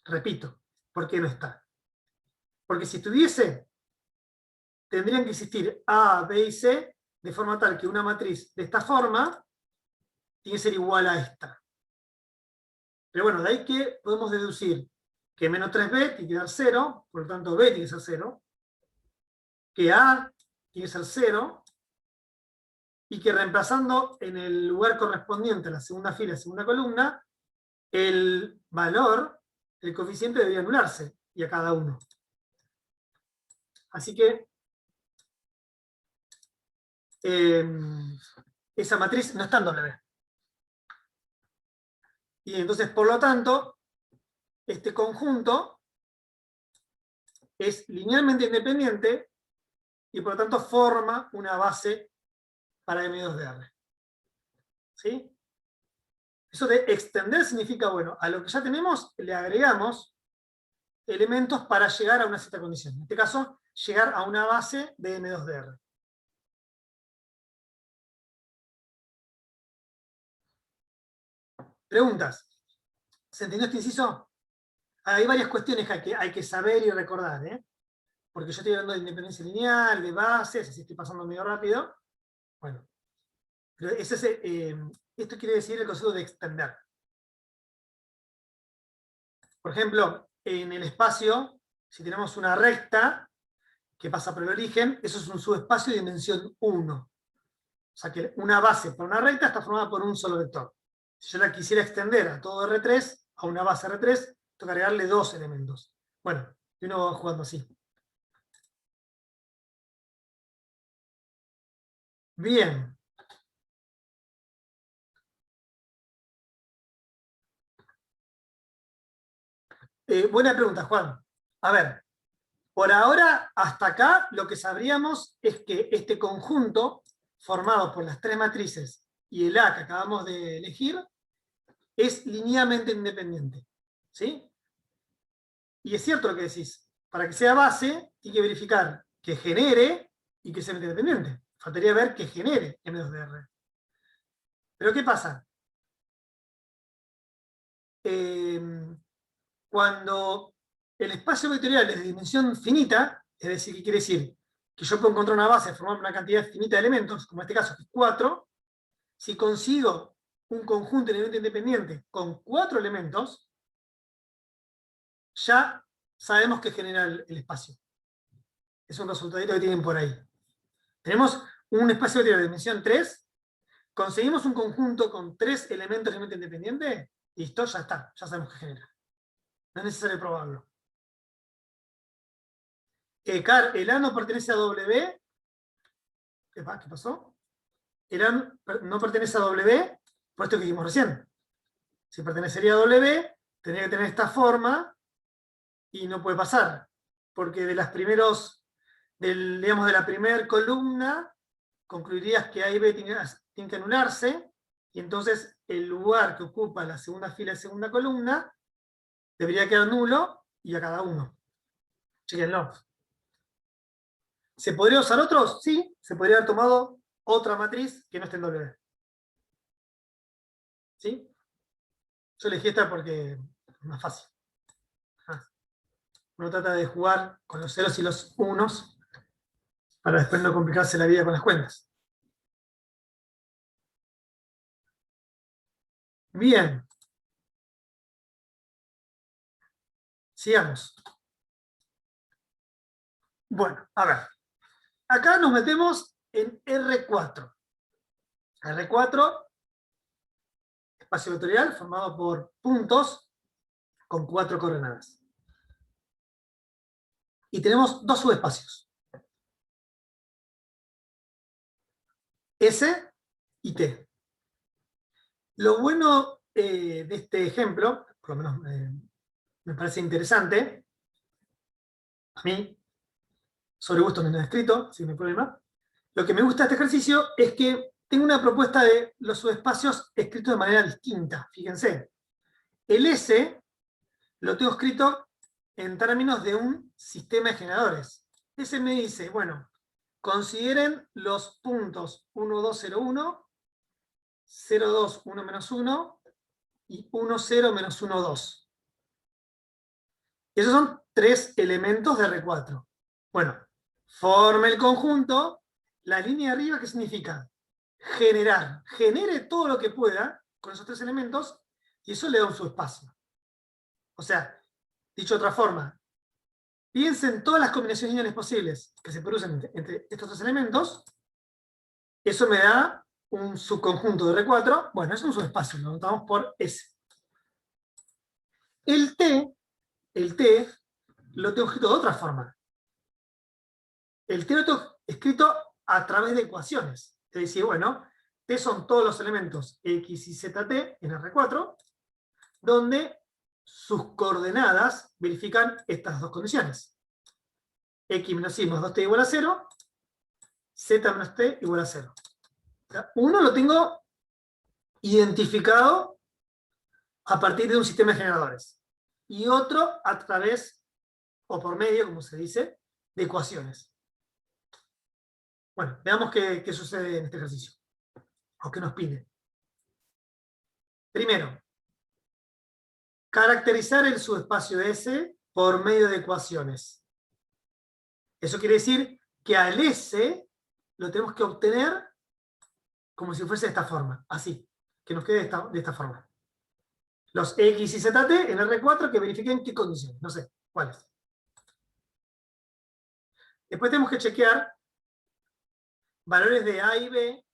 Repito, ¿por qué no está? Porque si estuviese, tendrían que existir A, B y C, de forma tal que una matriz de esta forma tiene que ser igual a esta. Pero bueno, de ahí que podemos deducir que menos 3B tiene que dar 0, por lo tanto B tiene que ser 0, que A tiene que ser 0, y que reemplazando en el lugar correspondiente a la segunda fila, segunda columna, el valor, el coeficiente debería anularse, y a cada uno. Así que esa matriz no está en W. Y entonces, por lo tanto, este conjunto es linealmente independiente y por lo tanto forma una base para M2DR. ¿Sí? Eso de extender significa, bueno, a lo que ya tenemos le agregamos elementos para llegar a una cierta condición. En este caso, llegar a una base de M2DR. Preguntas. ¿Se entendió este inciso? hay varias cuestiones que hay que saber y recordar, ¿eh? Porque yo estoy hablando de independencia lineal, de bases, así estoy pasando medio rápido. Bueno, pero esto quiere decir el concepto de extender. Por ejemplo, en el espacio, si tenemos una recta que pasa por el origen, eso es un subespacio de dimensión 1. O sea que una base por una recta está formada por un solo vector. Si yo la quisiera extender a todo R3, a una base R3, tengo que agregarle 2 elementos. Bueno, y uno va jugando así. Bien. Buena pregunta, Juan. A ver, por ahora, hasta acá, lo que sabríamos es que este conjunto, formado por las 3 matrices y el A que acabamos de elegir, es linealmente independiente. ¿Sí? Y es cierto lo que decís. Para que sea base, hay que verificar que genere y que sea independiente. Faltaría ver que genere M2DR. Pero ¿qué pasa? Cuando el espacio vectorial es de dimensión finita, es decir, ¿qué quiere decir? Que yo puedo encontrar una base formando una cantidad finita de elementos, como en este caso, que es 4, si consigo un conjunto de independiente con 4 elementos, ya sabemos que genera el espacio. Es un resultadito que tienen por ahí. Tenemos un espacio vectorial de dimensión 3, conseguimos un conjunto con 3 elementos de independiente, listo, ya está, ya sabemos que genera. No es necesario probarlo. Car, el A no pertenece a W. ¿Qué pasó? El A no pertenece a W, por esto que dijimos recién. Si pertenecería a W, tendría que tener esta forma y no puede pasar. Porque de las primeros, digamos, de la primera columna, concluirías que A y B tienen que anularse, y entonces el lugar que ocupa la segunda fila y segunda columna debería quedar nulo y a cada uno. Chequenlo. ¿Se podría usar otros? Sí, se podría haber tomado otra matriz que no esté en W. ¿Sí? Yo elegí esta porque es más fácil. Uno trata de jugar con los ceros y los unos para después no complicarse la vida con las cuentas. Bien. Sigamos. Bueno, a ver. Acá nos metemos en R4. R4, espacio vectorial formado por puntos con 4 coordenadas. Y tenemos 2 subespacios. S y T. Lo bueno de este ejemplo, por lo menos me parece interesante, a mí, sobre gusto no es escrito, sin ningún problema. Lo que me gusta de este ejercicio es que tengo una propuesta de los subespacios escritos de manera distinta. Fíjense, el S lo tengo escrito en términos de un sistema de generadores. Ese me dice, bueno, consideren los puntos 1, 2, 0, 1, 0, 2, 1, menos 1 y 1, 0, menos 1, 2. Esos son 3 elementos de R4. Bueno, forme el conjunto. La línea de arriba, ¿qué significa? Generar. Genere todo lo que pueda con esos 3 elementos y eso le da un subespacio. O sea, dicho de otra forma, piensen todas las combinaciones lineales posibles que se producen entre estos 3 elementos. Eso me da un subconjunto de R4. Bueno, es un subespacio, lo notamos por S. El T lo tengo escrito de otra forma. El T lo tengo escrito a través de ecuaciones. Es decir, bueno, T son todos los elementos X y ZT en R4, donde sus coordenadas verifican estas 2 condiciones. X menos Y más 2T igual a 0, Z menos T igual a 0. O sea, uno lo tengo identificado a partir de un sistema de generadores. Y otro a través, o por medio, como se dice, de ecuaciones. Bueno, veamos qué sucede en este ejercicio. O qué nos pide. Primero, caracterizar el subespacio S por medio de ecuaciones. Eso quiere decir que al S lo tenemos que obtener como si fuese de esta forma, así, que nos quede de esta forma. Los X y ZT en R4 que verifiquen qué condiciones, no sé, cuáles. Después tenemos que chequear valores de A y B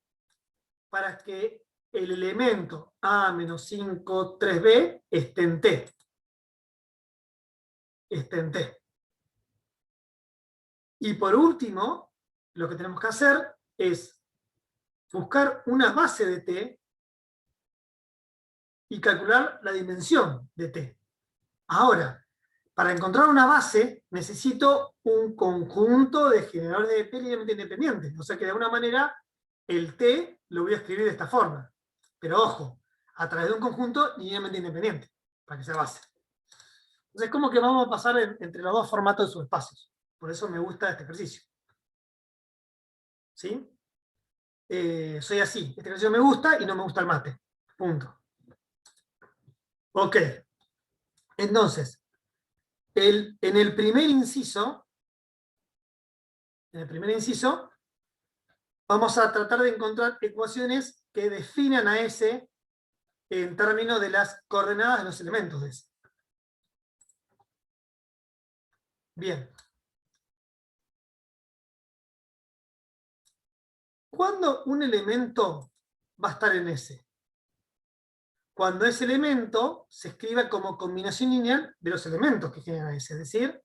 para que el elemento A-5, 3B esté en T. Esté en T. Y por último, lo que tenemos que hacer es buscar una base de T y calcular la dimensión de T. Ahora, para encontrar una base, necesito un conjunto de generadores de T linealmente independientes. O sea que de alguna manera el T lo voy a escribir de esta forma. Pero ojo, a través de un conjunto linealmente independiente, para que sea base. Entonces, como que vamos a pasar entre los dos formatos de subespacios. Por eso me gusta este ejercicio. ¿Sí? Soy así. Este ejercicio me gusta y no me gusta el mate. Punto. Ok. Entonces, en el primer inciso, vamos a tratar de encontrar ecuaciones que definan a S en términos de las coordenadas de los elementos de S. Bien. ¿Cuándo un elemento va a estar en S? Cuando ese elemento se escriba como combinación lineal de los elementos que generan S, es decir,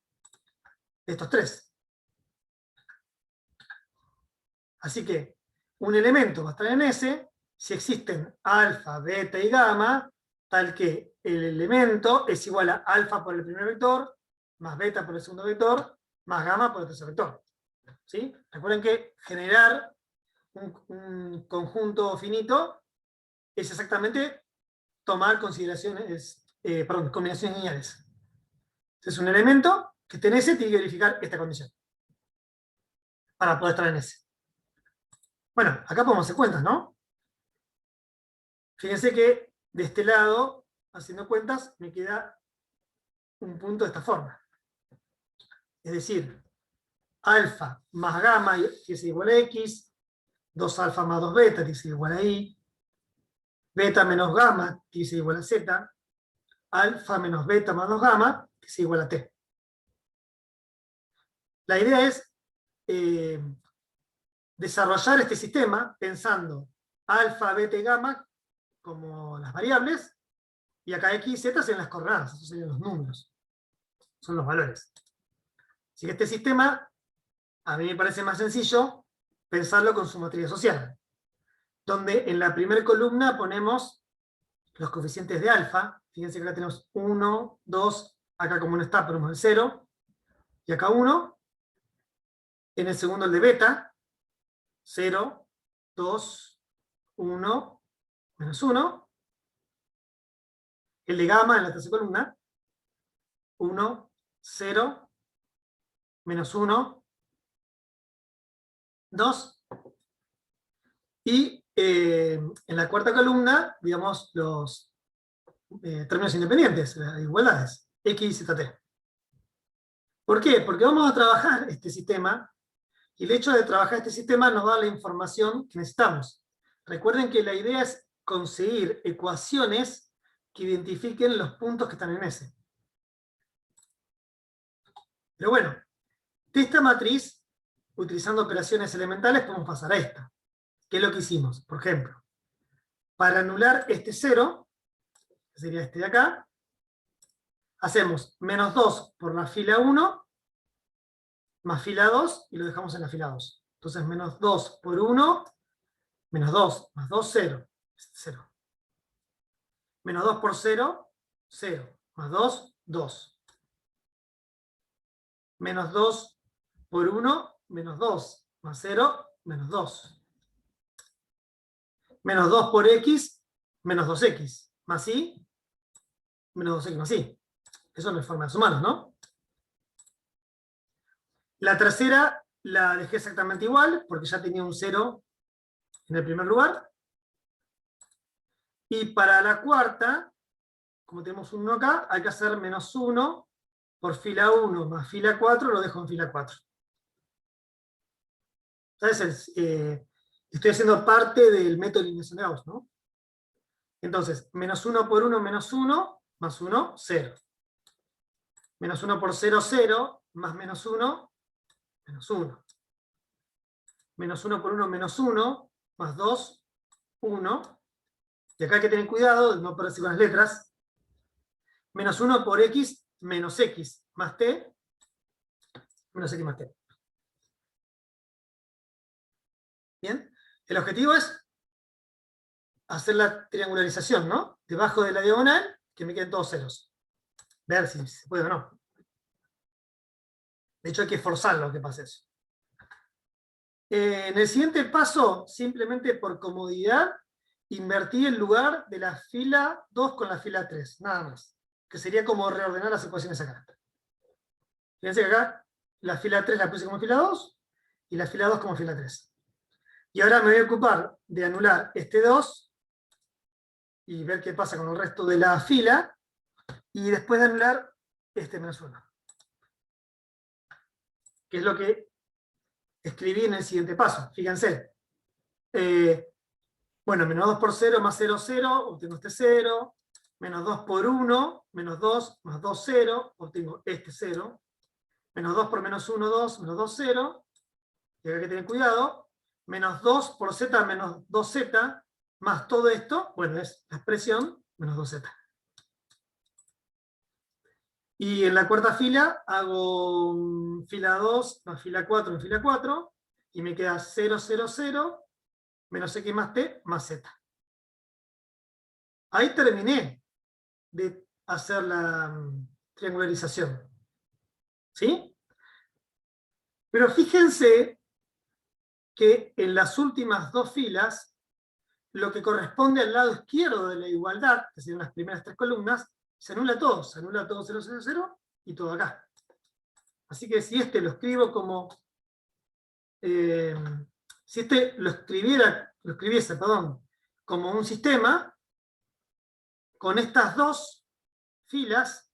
de estos tres. Así que un elemento va a estar en S si existen alfa, beta y gamma, tal que el elemento es igual a alfa por el primer vector, más beta por el segundo vector, más gamma por el tercer vector. ¿Sí? Recuerden que generar un conjunto finito es exactamente tomar combinaciones lineales. Es un elemento que esté en S, tiene que verificar esta condición para poder estar en S. Bueno, acá podemos hacer cuentas, ¿no? Fíjense que de este lado, haciendo cuentas, me queda un punto de esta forma. Es decir, alfa más gamma que es igual a X, 2 alfa más 2 beta que es igual a Y, beta menos gamma que es igual a Z, alfa menos beta más 2 gamma que es igual a T. La idea es desarrollar este sistema pensando alfa, beta y gamma como las variables, y acá x y z serían las coordenadas, esos serían los números, son los valores. Así que este sistema, a mí me parece más sencillo pensarlo con su matriz asociada, donde en la primera columna ponemos los coeficientes de alfa. Fíjense que acá tenemos 1, 2, acá como no está ponemos el 0, y acá 1. En el segundo el de beta, 0, 2, 1, menos 1. El de gamma en la tercera columna, 1, 0, menos 1, 2. Y en la cuarta columna, digamos, los términos independientes, las igualdades, X y ZT. ¿Por qué? Porque vamos a trabajar este sistema, y el hecho de trabajar este sistema nos da la información que necesitamos. Recuerden que la idea es conseguir ecuaciones que identifiquen los puntos que están en S. Pero bueno, de esta matriz, utilizando operaciones elementales, podemos pasar a esta. ¿Qué es lo que hicimos? Por ejemplo, para anular este 0, que sería este de acá, hacemos menos 2 por la fila 1, más fila 2, y lo dejamos en la fila 2. Entonces, menos 2 por 1, menos 2, más 2, 0. 0. Menos 2 por 0, 0. Más 2, 2. Menos 2 por 1, menos 2. Más 0, menos 2. Menos 2 por x, menos 2x. Más y, menos 2x más y. Eso no es forma de sumarlos, ¿no? La tercera la dejé exactamente igual, porque ya tenía un 0 en el primer lugar. Y para la cuarta, como tenemos un 1 acá, hay que hacer menos 1 por fila 1 más fila 4, lo dejo en fila 4. Entonces, estoy haciendo parte del método de eliminación de Gauss, ¿no? Entonces, menos 1 por 1, menos 1, más 1, 0. Menos 1 por 0, 0, más menos 1, menos 1. Menos 1 por 1, menos 1, más 2, 1. Y acá hay que tener cuidado de no perderse con las letras. Menos 1 por x, menos x, más t, menos x más t. Bien, el objetivo es hacer la triangularización, ¿no? Debajo de la diagonal, que me queden todos ceros. Ver si se puede o no. De hecho, hay que forzarlo que pase eso. En el siguiente paso, simplemente por comodidad, invertí el lugar de la fila 2 con la fila 3, nada más. Que sería como reordenar las ecuaciones acá. Fíjense que acá la fila 3 la puse como fila 2 y la fila 2 como fila 3. Y ahora me voy a ocupar de anular este 2 y ver qué pasa con el resto de la fila, y después de anular este menos 1. Que es lo que escribí en el siguiente paso. Fíjense. Bueno, menos 2 por 0 más 0, 0, obtengo este 0. Menos 2 por 1, menos 2, más 2, 0, obtengo este 0. Menos 2 por menos 1, 2, menos 2, 0. Y acá hay que tener cuidado. Menos 2 por z menos 2z, más todo esto, bueno, es la expresión menos 2z. Y en la cuarta fila hago fila 2 más fila 4 en fila 4, y me queda 0, 0, 0, menos x más t más z. Ahí terminé de hacer la triangularización. ¿Sí? Pero fíjense que en las últimas dos filas, lo que corresponde al lado izquierdo de la igualdad, que serían las primeras tres columnas, se anula todo 0, 0, 0, y todo acá. Así que si este lo escribo como... si este lo escribiese, como un sistema, con estas dos filas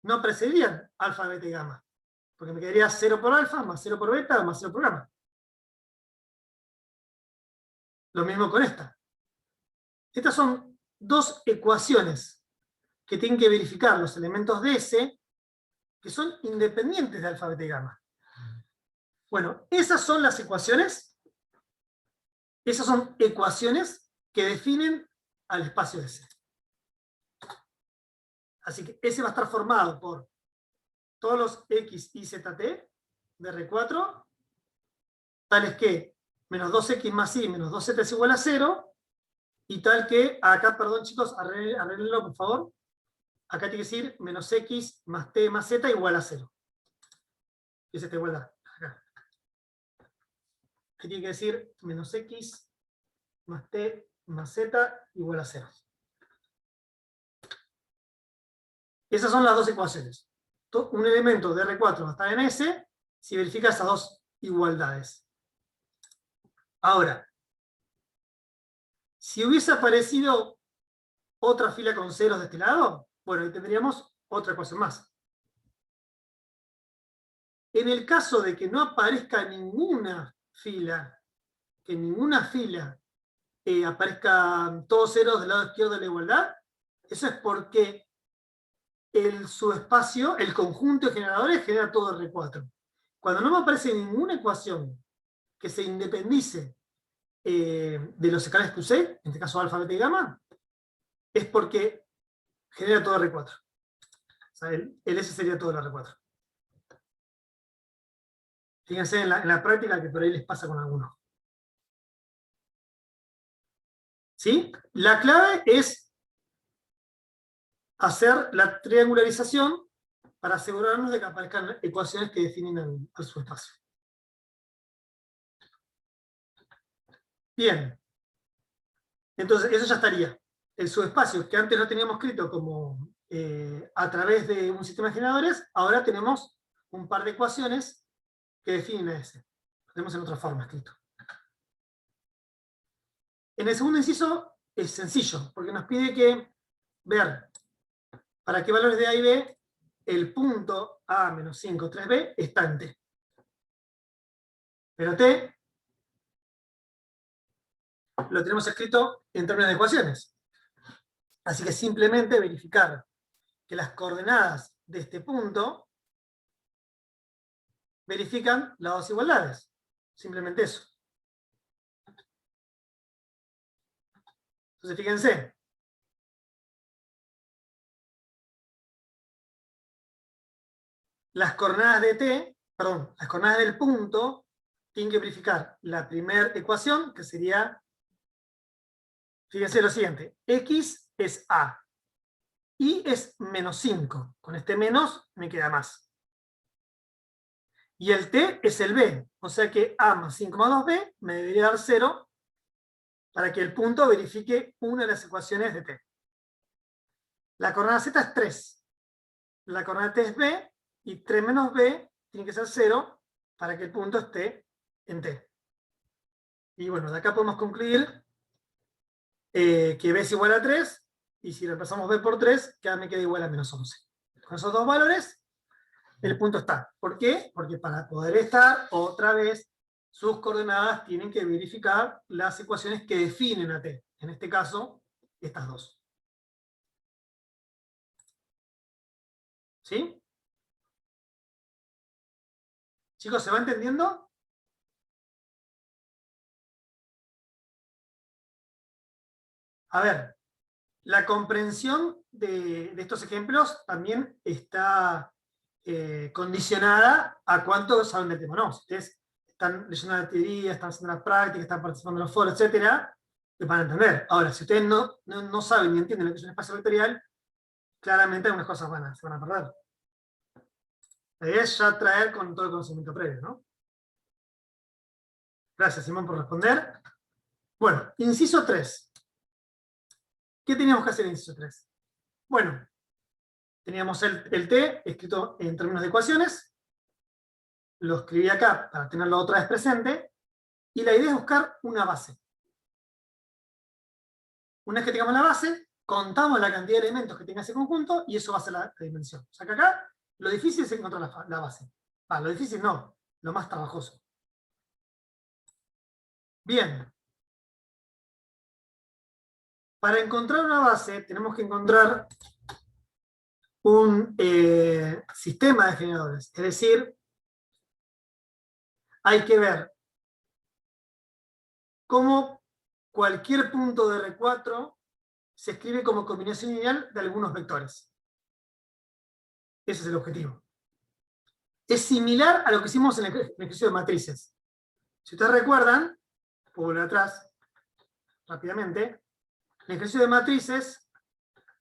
no aparecerían alfa, beta y gamma. Porque me quedaría 0 por alfa, más 0 por beta, más 0 por gamma. Lo mismo con esta. Estas son dos ecuaciones que tienen que verificar los elementos de S, que son independientes de alfa, beta y gamma. Bueno, esas son las ecuaciones. Esas son ecuaciones que definen al espacio de S. Así que S va a estar formado por todos los x, y, z, t de R4, tales que menos 2x más y menos 2z es igual a 0, y tal que, acá, perdón chicos, arreglenlo por favor, acá tiene que decir menos x más t más z igual a 0. Y es esta igualdad. Acá. Aquí tiene que decir menos x más t más z igual a 0. Esas son las dos ecuaciones. Un elemento de R4 va a estar en S si verifica esas dos igualdades. Ahora, si hubiese aparecido otra fila con ceros de este lado, bueno, ahí tendríamos otra ecuación más. En el caso de que no aparezca ninguna fila, que en ninguna fila aparezcan todos ceros del lado izquierdo de la igualdad, eso es porque el subespacio, el conjunto de generadores, genera todo R4. Cuando no me aparece ninguna ecuación que se independice de los escalares que usé, en este caso alfa, beta y gamma, es porque genera todo R4. O sea, el S sería todo el R4. Fíjense en la práctica que por ahí les pasa con algunos. ¿Sí? La clave es hacer la triangularización para asegurarnos de que aparezcan ecuaciones que definen al subespacio. Bien. Entonces, eso ya estaría. El subespacio, que antes lo teníamos escrito como a través de un sistema de generadores, ahora tenemos un par de ecuaciones que definen a ese. Lo tenemos en otra forma escrito. En el segundo inciso es sencillo, porque nos pide que ver ¿Para qué valores de A y B? El punto A menos 5, 3B está en T. Pero T lo tenemos escrito en términos de ecuaciones. Así que simplemente verificar que las coordenadas de este punto verifican las dos igualdades. Simplemente eso. Entonces fíjense. Las coordenadas de T, perdón, las coordenadas del punto tienen que verificar la primera ecuación, que sería, fíjense lo siguiente, X es A, Y es menos 5, con este menos me queda más. Y el T es el B, o sea que A más 5 más 2B me debería dar 0 para que el punto verifique una de las ecuaciones de T. La coordenada Z es 3, la coordenada T es B, y 3 menos B tiene que ser 0 para que el punto esté en T. Y bueno, de acá podemos concluir que B es igual a 3, y si reemplazamos B por 3, que A me queda igual a menos 11. Con esos dos valores, el punto está. ¿Por qué? Porque para poder estar, otra vez, sus coordenadas tienen que verificar las ecuaciones que definen a T. En este caso, estas dos. ¿Sí? Chicos, ¿se va entendiendo? A ver, la comprensión de estos ejemplos también está condicionada a cuánto saben del tema, ¿no? Si ustedes están leyendo la teoría, están haciendo la práctica, están participando en los foros, etcétera, les van a entender. Ahora, si ustedes no saben ni entienden lo que es un espacio vectorial, claramente algunas cosas se van a perder. La idea es ya traer con todo el conocimiento previo, ¿no? Gracias, Simón, por responder. Bueno, inciso 3. ¿Qué teníamos que hacer en inciso 3? Bueno, teníamos el T escrito en términos de ecuaciones, lo escribí acá para tenerlo otra vez presente, y la idea es buscar una base. Una vez que tengamos la base, contamos la cantidad de elementos que tenga ese conjunto, y eso va a ser la dimensión. O sea que acá, lo difícil es encontrar la base. Lo difícil no, lo más trabajoso. Bien. Para encontrar una base, tenemos que encontrar un sistema de generadores. Es decir, hay que ver cómo cualquier punto de R4 se escribe como combinación lineal de algunos vectores. Ese es el objetivo. Es similar a lo que hicimos en el ejercicio de matrices. Si ustedes recuerdan, puedo volver atrás rápidamente, en el ejercicio de matrices,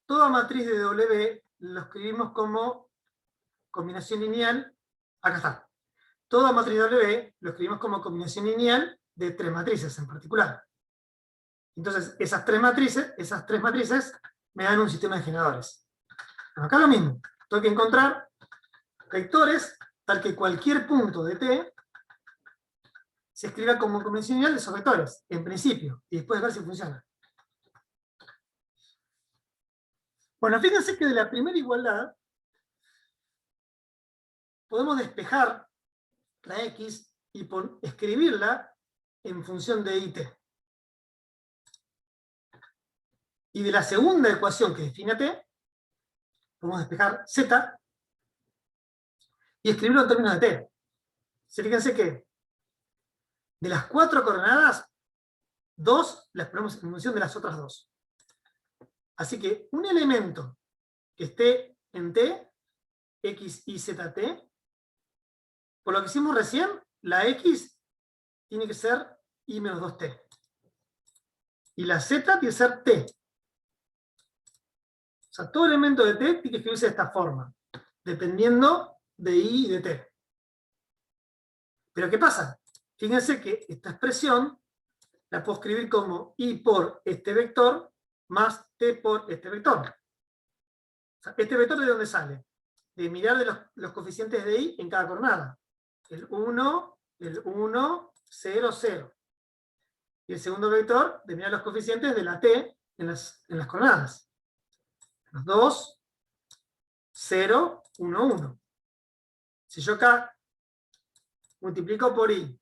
toda matriz de W lo escribimos como combinación lineal, acá está. Toda matriz W lo escribimos como combinación lineal de 3 matrices en particular. Entonces, esas tres matrices me dan un sistema de generadores. Bueno, acá lo mismo. Tengo que encontrar vectores tal que cualquier punto de T se escriba como combinación lineal de esos vectores, en principio, y después ver si funciona. Bueno, fíjense que de la primera igualdad podemos despejar la X y escribirla en función de IT. Y de la segunda ecuación que define T, podemos despejar Z y escribirlo en términos de T. Fíjense que de las 4 coordenadas, 2 las ponemos en función de las otras 2. Así que un elemento que esté en T, X, Y, Z, T, por lo que hicimos recién, la X tiene que ser Y menos 2T. Y la Z tiene que ser T. O sea, todo elemento de T tiene que escribirse de esta forma, dependiendo de Y y de T. Pero ¿qué pasa? Fíjense que esta expresión la puedo escribir como Y por este vector más T por este vector. O sea, ¿este vector de dónde sale? De mirar de los coeficientes de Y en cada coordenada. El 1, 0, 0. Y el segundo vector de mirar los coeficientes de la T en las coordenadas. Los 2, 0, 1, 1. Si yo acá multiplico por i,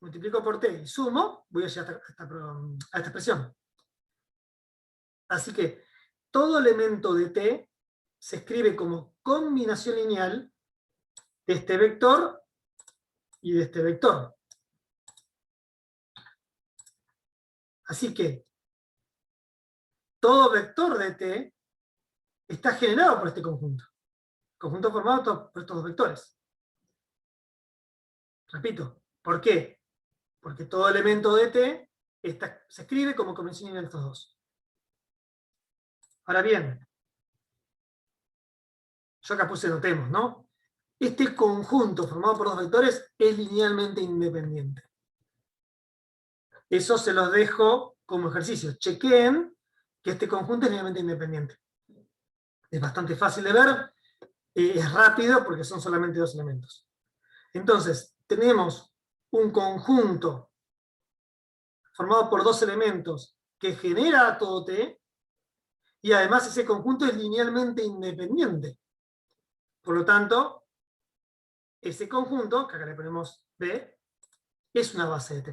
multiplico por t y sumo, voy a llegar a esta expresión. Así que todo elemento de t se escribe como combinación lineal de este vector y de este vector. Así que todo vector de t está generado por este conjunto. Conjunto formado por estos dos vectores. Repito, ¿por qué? Porque todo elemento de t se escribe como combinación lineal de estos dos. Ahora bien, yo acá puse notemos, ¿no? Este conjunto formado por dos vectores es linealmente independiente. Eso se los dejo como ejercicio. Chequeen que este conjunto es linealmente independiente. Es bastante fácil de ver, es rápido porque son solamente dos elementos. Entonces, tenemos un conjunto formado por dos elementos que genera todo T, y además ese conjunto es linealmente independiente. Por lo tanto, ese conjunto, que acá le ponemos B, es una base de T.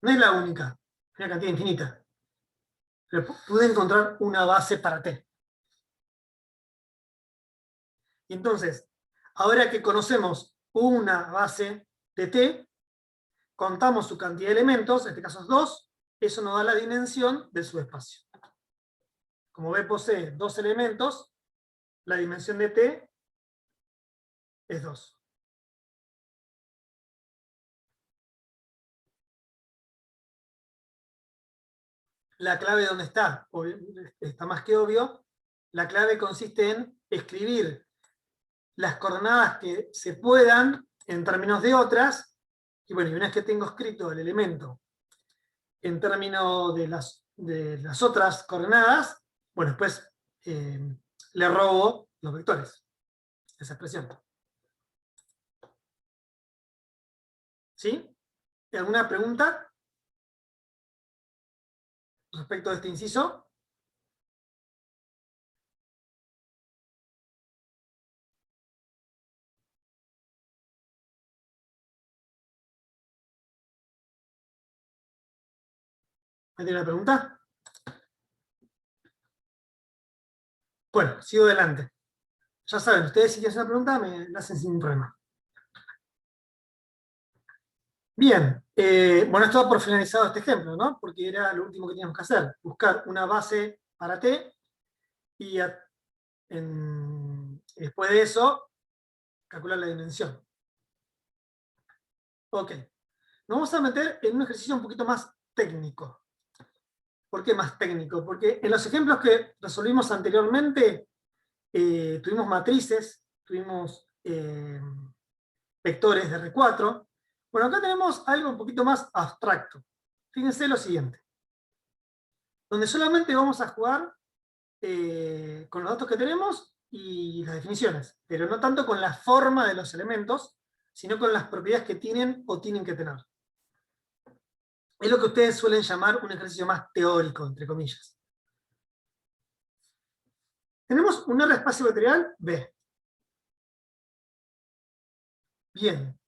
No es la única, es una cantidad infinita. Pero pude encontrar una base para T. Y entonces, ahora que conocemos una base de T, contamos su cantidad de elementos, en este caso es 2, eso nos da la dimensión del subespacio. Como B posee dos elementos, la dimensión de T es 2. La clave, ¿dónde está? Está más que obvio. La clave consiste en escribir las coordenadas que se puedan en términos de otras, y bueno, y una vez que tengo escrito el elemento en términos de las otras coordenadas, bueno, después le robo los vectores, esa expresión. ¿Sí? ¿Alguna pregunta respecto de este inciso? ¿Me tiene una pregunta? Bueno, sigo adelante. Ya saben, ustedes si quieren hacer una pregunta, me la hacen sin problema. Bien, bueno, esto da por finalizado este ejemplo, ¿no? Porque era lo último que teníamos que hacer, buscar una base para T, y después de eso, calcular la dimensión. Ok, nos vamos a meter en un ejercicio un poquito más técnico. ¿Por qué más técnico? Porque en los ejemplos que resolvimos anteriormente, tuvimos matrices, tuvimos vectores de R4. Bueno, acá tenemos algo un poquito más abstracto. Fíjense lo siguiente. Donde solamente vamos a jugar con los datos que tenemos y las definiciones, pero no tanto con la forma de los elementos, sino con las propiedades que tienen o tienen que tener. Es lo que ustedes suelen llamar un ejercicio más teórico, entre comillas. Tenemos un R espacio vectorial B. Bien.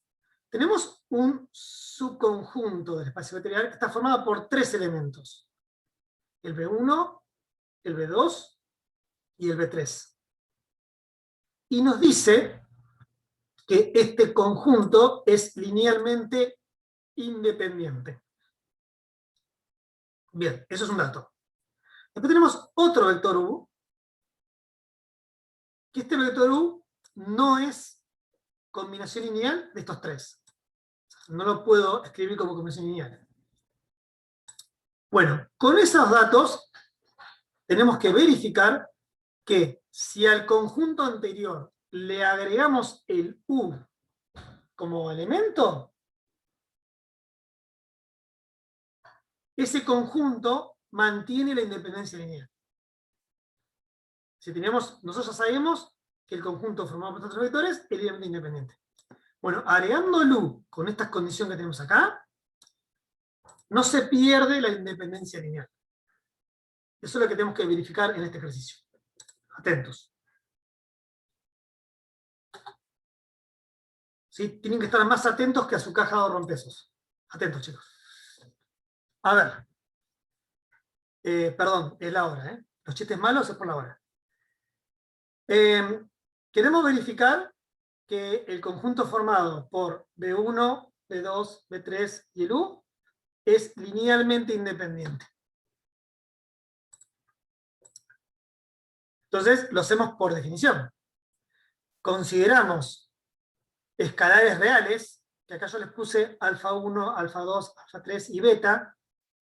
Tenemos un subconjunto del espacio vectorial que está formado por tres elementos. El B1, el B2 y el B3. Y nos dice que este conjunto es linealmente independiente. Bien, eso es un dato. Después tenemos otro vector U, que este vector U no es combinación lineal de estos tres. No lo puedo escribir como combinación lineal. Bueno, con esos datos tenemos que verificar que si al conjunto anterior le agregamos el U como elemento, ese conjunto mantiene la independencia lineal. Si nosotros ya sabemos que el conjunto formado por estos vectores es linealmente independiente. Bueno, agregando el U con estas condiciones que tenemos acá, no se pierde la independencia lineal. Eso es lo que tenemos que verificar en este ejercicio. Atentos. ¿sí? Tienen que estar más atentos que a su caja de ahorro-en-pesos. Atentos, chicos. A ver. Perdón, es la hora, ¿eh? Los chistes malos es por la hora. Queremos verificar que el conjunto formado por B1, B2, B3 y el U es linealmente independiente. Entonces, lo hacemos por definición. Consideramos escalares reales, que acá yo les puse alfa 1, alfa 2, alfa 3 y beta,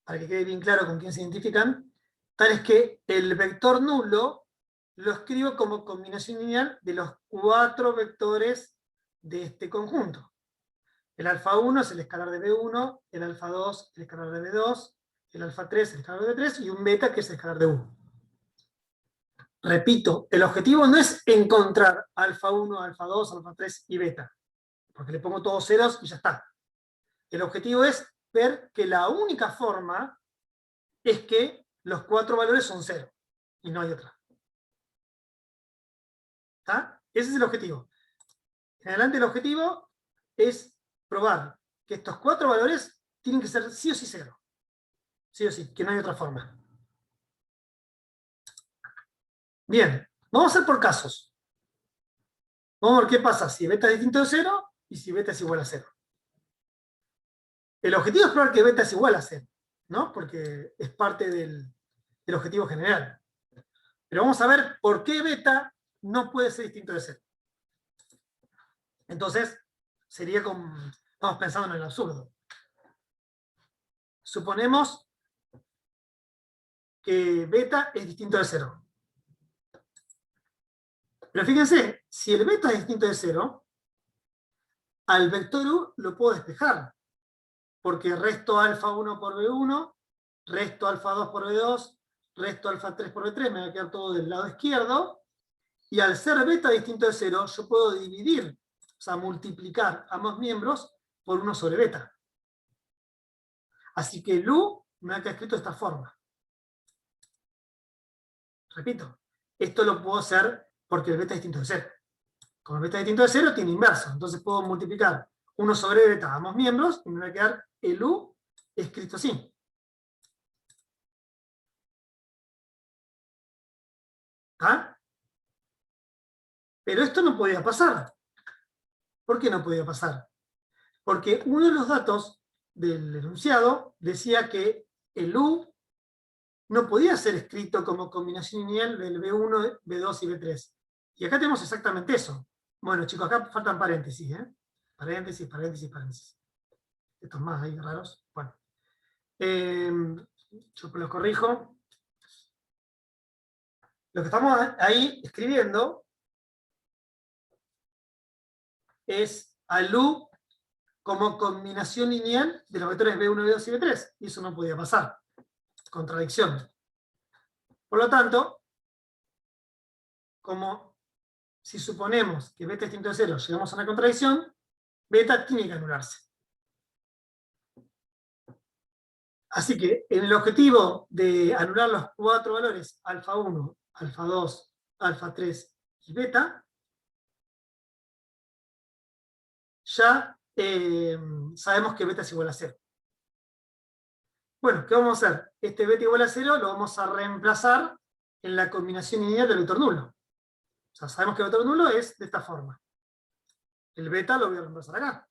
para que quede bien claro con quién se identifican, tales que el vector nulo lo escribo como combinación lineal de los 4 vectores de este conjunto. El alfa 1 es el escalar de B1, el alfa 2 el escalar de B2, el alfa 3 el escalar de B3 y un beta que es el escalar de U. Repito, el objetivo no es encontrar alfa 1, alfa 2, alfa 3 y beta, porque le pongo todos ceros y ya está. El objetivo es ver que la única forma es que los 4 valores son 0, y no hay otra. ¿Está? Ese es el objetivo. En adelante el objetivo es probar que estos 4 valores tienen que ser sí o sí 0. Sí o sí, que no hay otra forma. Bien, vamos a hacer por casos. Vamos a ver qué pasa si beta es distinto de 0 y si beta es igual a 0. El objetivo es probar que beta es igual a 0, ¿no? Porque es parte del objetivo general. Pero vamos a ver por qué beta no puede ser distinto de 0. Entonces, sería como, estamos pensando en el absurdo. Suponemos que beta es distinto de 0. Pero fíjense, si el beta es distinto de 0, al vector U lo puedo despejar. Porque resto alfa 1 por B1, resto alfa 2 por B2, resto alfa 3 por B3, me va a quedar todo del lado izquierdo. Y al ser beta distinto de 0, yo puedo dividir, o sea, multiplicar ambos miembros por 1 sobre beta. Así que el U me va a quedar escrito de esta forma. Repito, esto lo puedo hacer porque el beta es distinto de 0. Como el beta es distinto de 0, tiene inverso. Entonces puedo multiplicar 1 sobre beta a ambos miembros y me va a quedar el U escrito así. ¿Ah? Pero esto no podía pasar. ¿Por qué no podía pasar? Porque uno de los datos del enunciado decía que el U no podía ser escrito como combinación lineal del B1, B2 y B3. Y acá tenemos exactamente eso. Bueno, chicos, acá faltan paréntesis, ¿eh? Paréntesis, paréntesis, paréntesis. Estos más ahí raros. Bueno. Yo los corrijo. Lo que estamos ahí escribiendo es al U como combinación lineal de los vectores B1, B2 y B3. Y eso no podía pasar. Contradicción. Por lo tanto, como si suponemos que beta es distinto de 0, llegamos a una contradicción, beta tiene que anularse. Así que en el objetivo de anular los 4 valores alfa 1, alfa 2, alfa 3 y beta, ya sabemos que beta es igual a 0. Bueno, ¿qué vamos a hacer? Este beta igual a 0 lo vamos a reemplazar en la combinación lineal del vector nulo. O sea, sabemos que el vector nulo es de esta forma. El beta lo voy a reemplazar acá.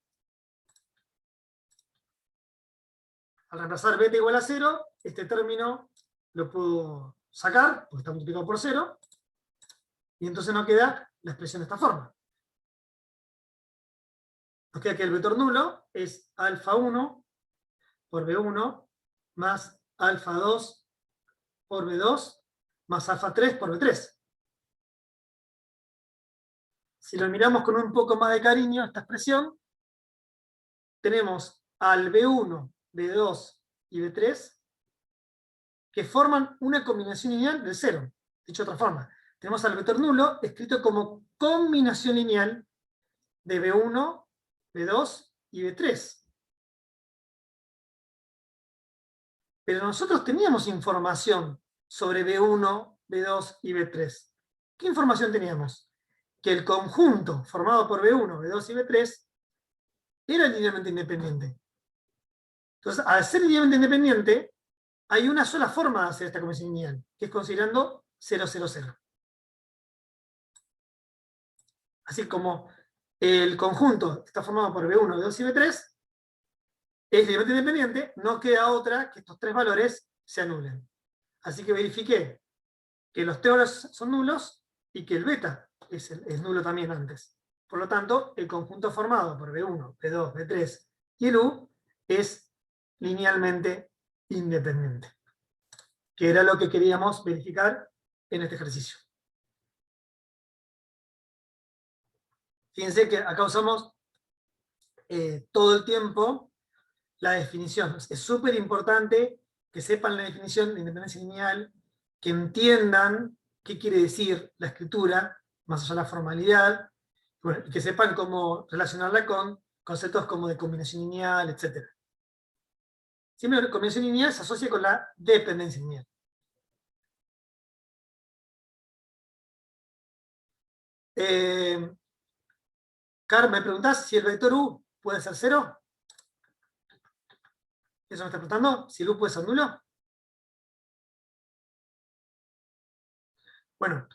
Al reemplazar beta igual a 0, este término lo puedo sacar, porque está multiplicado por 0, y entonces nos queda la expresión de esta forma. Nos queda que el vector nulo es alfa 1 por B1 más alfa 2 por B2 más alfa 3 por B3. Si lo miramos con un poco más de cariño, esta expresión, tenemos al B1, B2 y B3 que forman una combinación lineal de 0. Dicho de otra forma, tenemos al vector nulo escrito como combinación lineal de B1, B2 y B3. Pero nosotros teníamos información sobre B1, B2 y B3. ¿Qué información teníamos? Que el conjunto formado por B1, B2 y B3 era linealmente independiente. Entonces, al ser linealmente independiente, hay una sola forma de hacer esta combinación lineal, que es considerando 0, 0, 0. Así como el conjunto está formado por B1, B2 y B3, es linealmente independiente, no queda otra que estos tres valores se anulen. Así que verifiqué que los teoremas son nulos y que el beta es nulo también antes. Por lo tanto, el conjunto formado por B1, B2, B3 y el U es linealmente independiente, que era lo que queríamos verificar en este ejercicio. Fíjense que acá usamos todo el tiempo la definición. Es súper importante que sepan la definición de independencia lineal, que entiendan qué quiere decir la escritura, más allá de la formalidad, bueno, y que sepan cómo relacionarla con conceptos como de combinación lineal, etc. Siempre la combinación lineal se asocia con la dependencia lineal. Car, ¿me preguntás si el vector U puede ser 0? ¿Eso me está preguntando? ¿Si el U puede ser nulo? Bueno,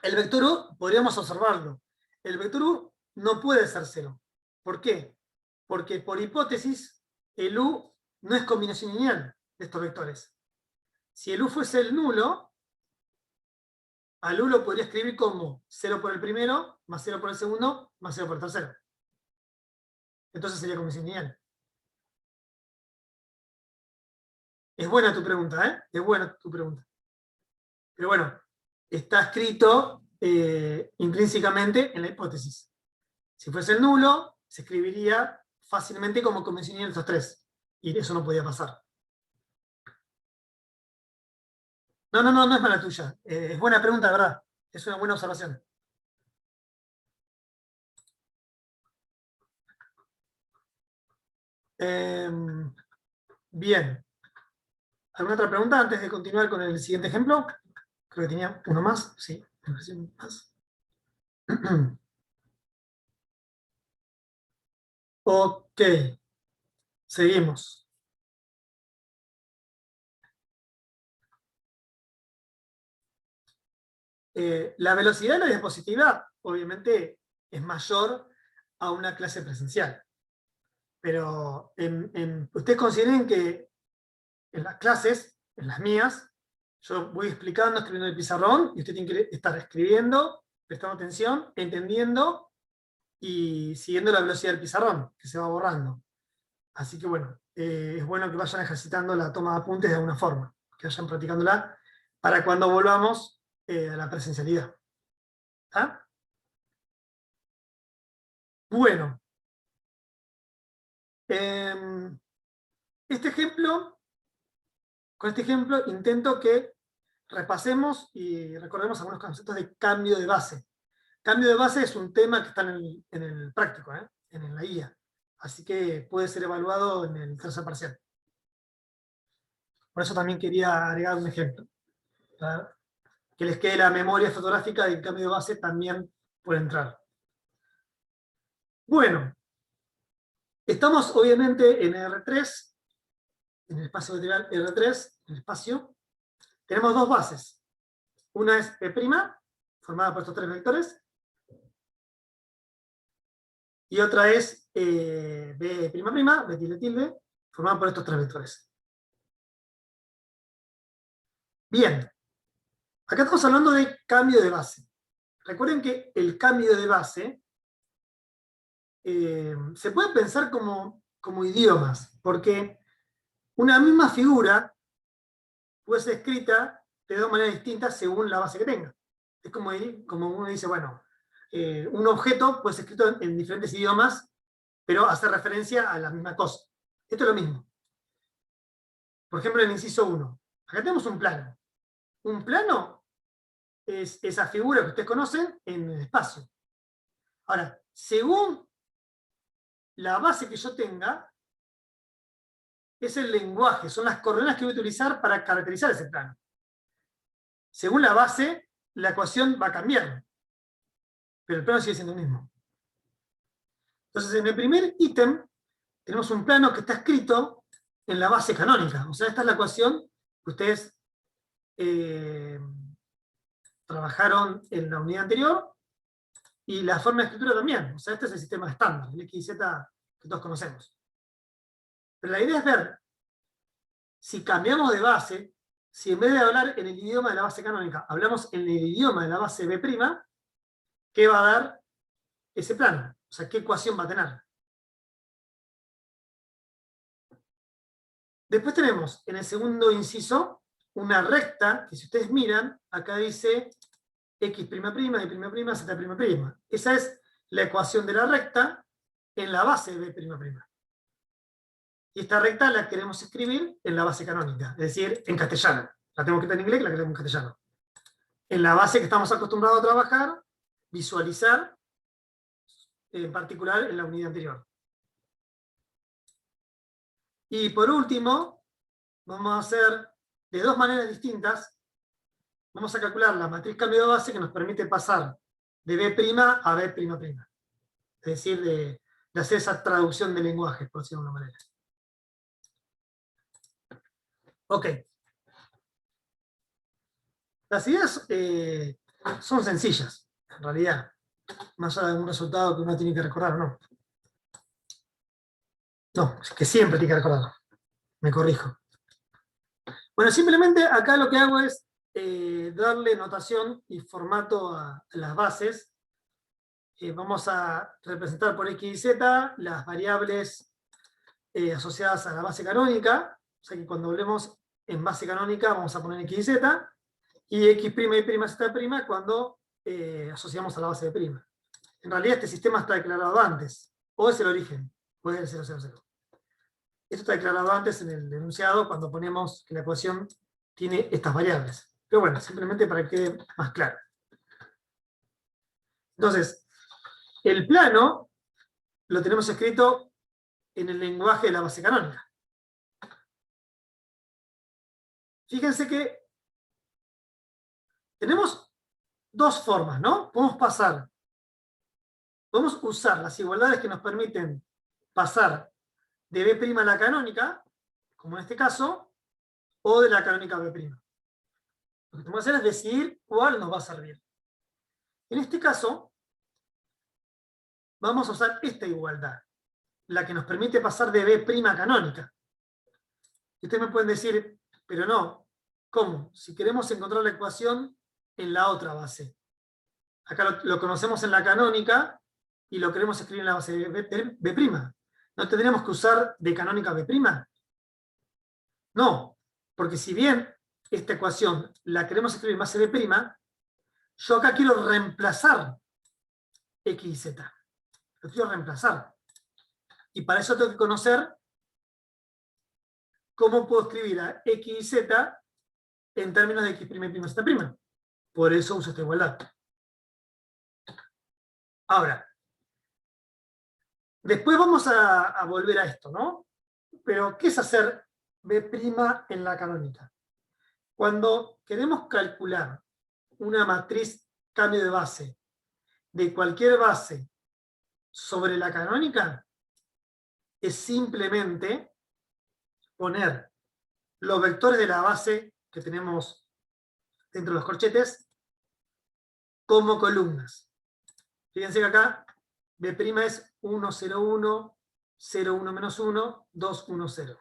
el vector U podríamos observarlo. El vector U no puede ser 0. ¿Por qué? Porque por hipótesis, el U no es combinación lineal de estos vectores. Si el U fuese el nulo, al U lo podría escribir como 0 por el primero, más 0 por el segundo, más 0 por el tercero. Entonces sería combinación lineal. Es buena tu pregunta, ¿eh? Es buena tu pregunta. Pero bueno, está escrito intrínsecamente en la hipótesis. Si fuese el nulo, se escribiría fácilmente como convención lineal de estos tres. Y eso no podía pasar. No es mala tuya. Es buena pregunta, de verdad. Es una buena observación. Bien. ¿Alguna otra pregunta antes de continuar con el siguiente ejemplo? Creo que tenía uno más. Sí, más. Ok. Seguimos. La velocidad de la diapositiva, obviamente, es mayor a una clase presencial. Pero ustedes consideren que en las clases, en las mías, yo voy explicando, escribiendo el pizarrón, y usted tiene que estar escribiendo, prestando atención, entendiendo y siguiendo la velocidad del pizarrón, que se va borrando. Así que bueno, es bueno que vayan ejercitando la toma de apuntes de alguna forma, que vayan practicándola para cuando volvamos a la presencialidad. ¿Ah? Bueno, este ejemplo, con este ejemplo intento que repasemos y recordemos algunos conceptos de cambio de base. Cambio de base es un tema que está en el práctico, en la guía. Así que puede ser evaluado en el tercer parcial. Por eso también quería agregar un ejemplo. ¿Verdad? Que les quede la memoria fotográfica del cambio de base también puede entrar. Bueno, estamos obviamente en R3, en el espacio vectorial R3, en el espacio. Tenemos dos bases. Una es P', formada por estos tres vectores, y otra es B', B tilde, formada por estos tres vectores. Bien, acá estamos hablando de cambio de base. Recuerden que el cambio de base se puede pensar como idiomas, porque una misma figura puede ser escrita de dos maneras distintas según la base que tenga. Es como uno dice, bueno, un objeto puede ser escrito en diferentes idiomas, pero hace referencia a la misma cosa. Esto es lo mismo. Por ejemplo, en el inciso 1. Acá tenemos un plano. Un plano es esa figura que ustedes conocen en el espacio. Ahora, según la base que yo tenga, es el lenguaje, son las coordenadas que voy a utilizar para caracterizar ese plano. Según la base, la ecuación va a cambiar, pero el plano sigue siendo el mismo. Entonces, en el primer ítem, tenemos un plano que está escrito en la base canónica. O sea, esta es la ecuación que ustedes trabajaron en la unidad anterior, y la forma de escritura también. O sea, este es el sistema estándar, el X y Z que todos conocemos. Pero la idea es ver si cambiamos de base, si en vez de hablar en el idioma de la base canónica, hablamos en el idioma de la base B', ¿qué va a dar ese plano? O sea, ¿qué ecuación va a tener? Después tenemos, en el segundo inciso, una recta, que si ustedes miran, acá dice X', Y', Z'. Esa es la ecuación de la recta en la base B'. Y esta recta la queremos escribir en la base canónica, es decir, en castellano. La tengo que tener en inglés, la queremos en castellano. En la base que estamos acostumbrados a trabajar, visualizar, en particular en la unidad anterior. Y por último, vamos a hacer de dos maneras distintas. Vamos a calcular la matriz cambio de base que nos permite pasar de B' a B'. Es decir, de hacer esa traducción de lenguaje, por decirlo de alguna manera. Ok. Las ideas son sencillas, en realidad. Más allá de un resultado que uno tiene que recordar o no. No, que siempre tiene que recordar. Me corrijo. Bueno, simplemente acá lo que hago es darle notación y formato a las bases. Vamos a representar por X y Z las variables asociadas a la base canónica. O sea que cuando hablemos en base canónica vamos a poner X y Z. Y X', Y', Z' cuando asociamos a la base de'. En realidad este sistema está declarado antes. O es el origen, o es el 000. Esto está declarado antes en el enunciado cuando ponemos que la ecuación tiene estas variables. Pero bueno, simplemente para que quede más claro. Entonces, el plano lo tenemos escrito en el lenguaje de la base canónica. Fíjense que tenemos dos formas, ¿no? Podemos usar las igualdades que nos permiten pasar de B' a la canónica, como en este caso, o de la canónica a B'. Lo que tenemos que hacer es decidir cuál nos va a servir. En este caso, vamos a usar esta igualdad, la que nos permite pasar de B' a canónica. Y ustedes me pueden decir, pero no, ¿cómo? Si queremos encontrar la ecuación en la otra base. Acá lo conocemos en la canónica y lo queremos escribir en la base B'. ¿No tendríamos que usar de canónica B'? No, porque si bien esta ecuación la queremos escribir en base B', yo acá quiero reemplazar X y Z. Lo quiero reemplazar. Y para eso tengo que conocer cómo puedo escribir a X y Z en términos de X', Y', Z'. Por eso uso esta igualdad. Ahora, después vamos a volver a esto, ¿no? Pero, ¿qué es hacer B' en la canónica? Cuando queremos calcular una matriz cambio de base de cualquier base sobre la canónica, es simplemente poner los vectores de la base que tenemos dentro de los corchetes como columnas. Fíjense que acá B' es 1, 0, 1, 0, 1, menos 1, 2, 1, 0.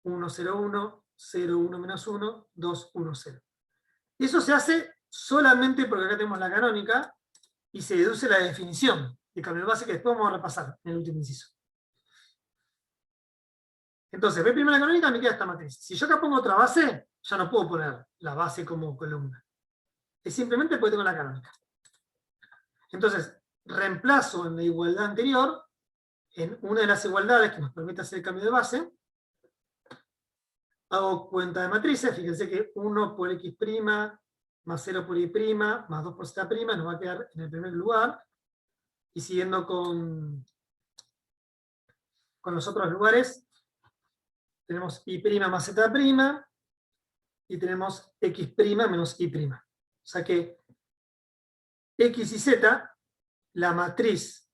1, 0, 1, 0, 1, menos 1, 2, 1, 0. Eso se hace solamente porque acá tenemos la canónica y se deduce la definición de cambio de base que después vamos a repasar en el último inciso. Entonces, B' la canónica me queda esta matriz. Si yo acá pongo otra base, ya no puedo poner la base como columna. Es simplemente porque tengo la canónica. Entonces, reemplazo en la igualdad anterior, en una de las igualdades que nos permite hacer el cambio de base, hago cuenta de matrices. Fíjense que 1 por X', más 0 por Y', más 2 por Z', nos va a quedar en el primer lugar. Y siguiendo con los otros lugares, tenemos Y' más Z', y tenemos X' menos Y'. O sea que X y Z, la matriz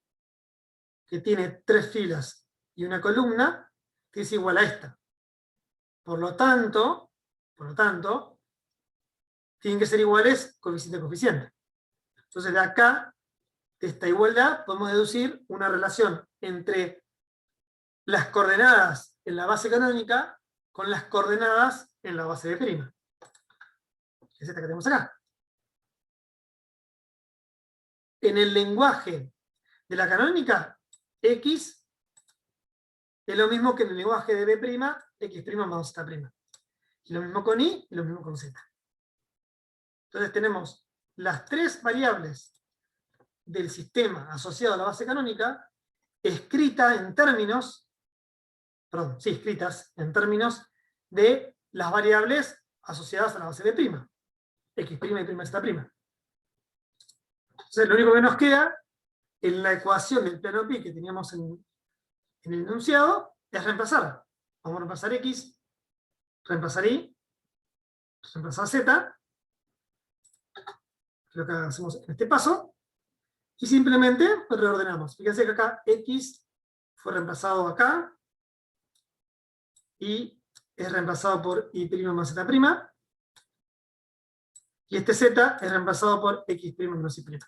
que tiene 3 filas y una columna, que es igual a esta. Por lo tanto, tienen que ser iguales coeficiente a coeficiente. Entonces de acá, de esta igualdad, podemos deducir una relación entre las coordenadas en la base canónica con las coordenadas en la base de prima. Es esta que tenemos acá. En el lenguaje de la canónica, X es lo mismo que en el lenguaje de B', X' más Z'. Y lo mismo con Y y lo mismo con Z. Entonces tenemos las 3 variables del sistema asociado a la base canónica escritas en términos de las variables asociadas a la base de prima, X' y Z'. Entonces lo único que nos queda en la ecuación del plano pi que teníamos en el enunciado es reemplazar. Vamos a reemplazar X, reemplazar Y, reemplazar Z, lo que hacemos en este paso, y simplemente reordenamos. Fíjense que acá X fue reemplazado acá, y es reemplazado por Y' más Z', y este Z es reemplazado por X' menos Y'.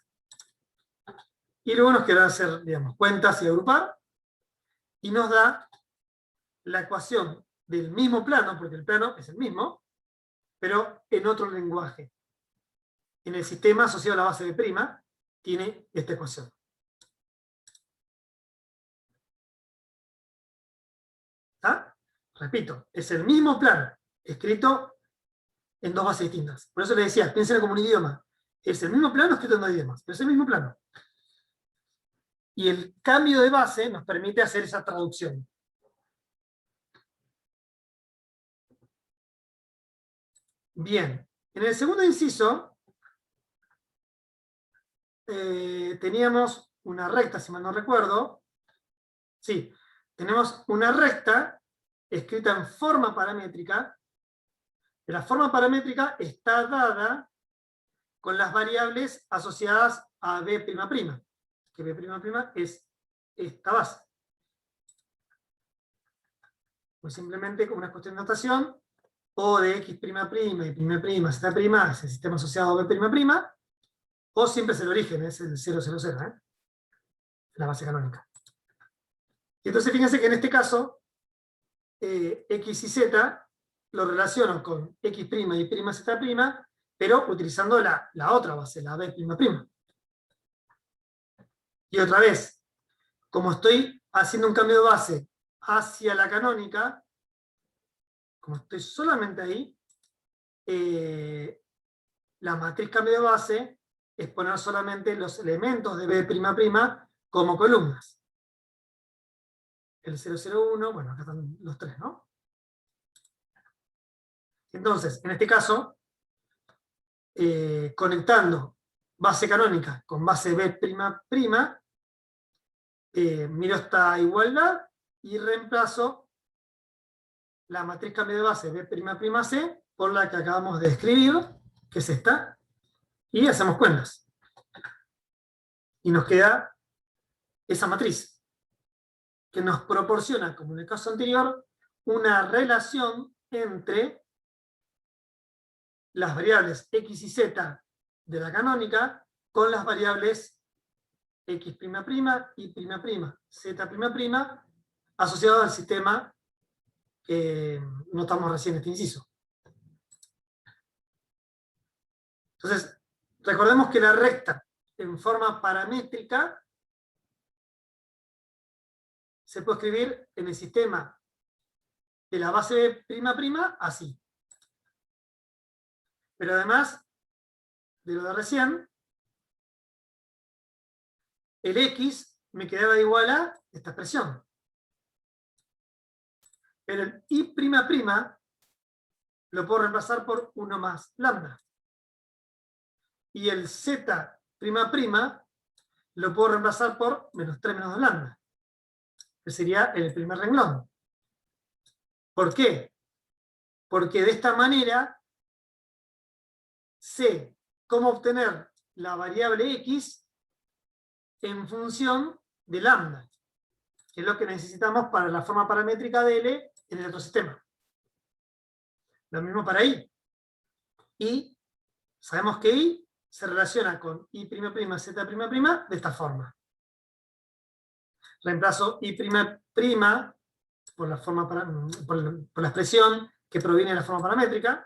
Y luego nos queda hacer, digamos, cuentas y agrupar, y nos da la ecuación del mismo plano, porque el plano es el mismo, pero en otro lenguaje. En el sistema asociado a la base de prima, tiene esta ecuación. ¿Está? Repito, es el mismo plano, escrito en 2 bases distintas. Por eso le decía, piénsenlo como un idioma. Es el mismo plano escrito en 2 idiomas, pero es el mismo plano. Y el cambio de base nos permite hacer esa traducción. Bien, en el segundo inciso teníamos una recta, si mal no recuerdo. Sí, tenemos una recta escrita en forma paramétrica. La forma paramétrica está dada con las variables asociadas a B'', que B'' es esta base. Pues simplemente con una cuestión de notación, o de X'' y P', Z' es el sistema asociado a B'', o siempre es el origen, es el 0, 0, 0, la base canónica. Y entonces fíjense que en este caso, X y Z lo relaciono con X' y Z', pero utilizando la otra base, la B''. Y otra vez, como estoy haciendo un cambio de base hacia la canónica, como estoy solamente ahí, la matriz cambio de base es poner solamente los elementos de B'' como columnas. El 001, bueno, acá están los 3, ¿no? Entonces, en este caso, conectando base canónica con base B'', miro esta igualdad y reemplazo la matriz cambio de base B''C por la que acabamos de escribir, que es esta, y hacemos cuentas. Y nos queda esa matriz, que nos proporciona, como en el caso anterior, una relación entre las variables X y Z de la canónica con las variables X', Y', Z', asociadas al sistema que notamos recién en este inciso. Entonces, recordemos que la recta en forma paramétrica se puede escribir en el sistema de la base B'' así. Pero además de lo de recién, el X me quedaba igual a esta expresión. Pero el Y'' lo puedo reemplazar por 1 más lambda. Y el Z'' lo puedo reemplazar por menos 3 menos 2 lambda, que sería el primer renglón. ¿Por qué? Porque de esta manera sé cómo obtener la variable X en función de lambda. que es lo que necesitamos para la forma paramétrica de L en el otro sistema. Lo mismo para I. Y sabemos que I se relaciona con I', Z', de esta forma. Reemplazo I', por la expresión que proviene de la forma paramétrica.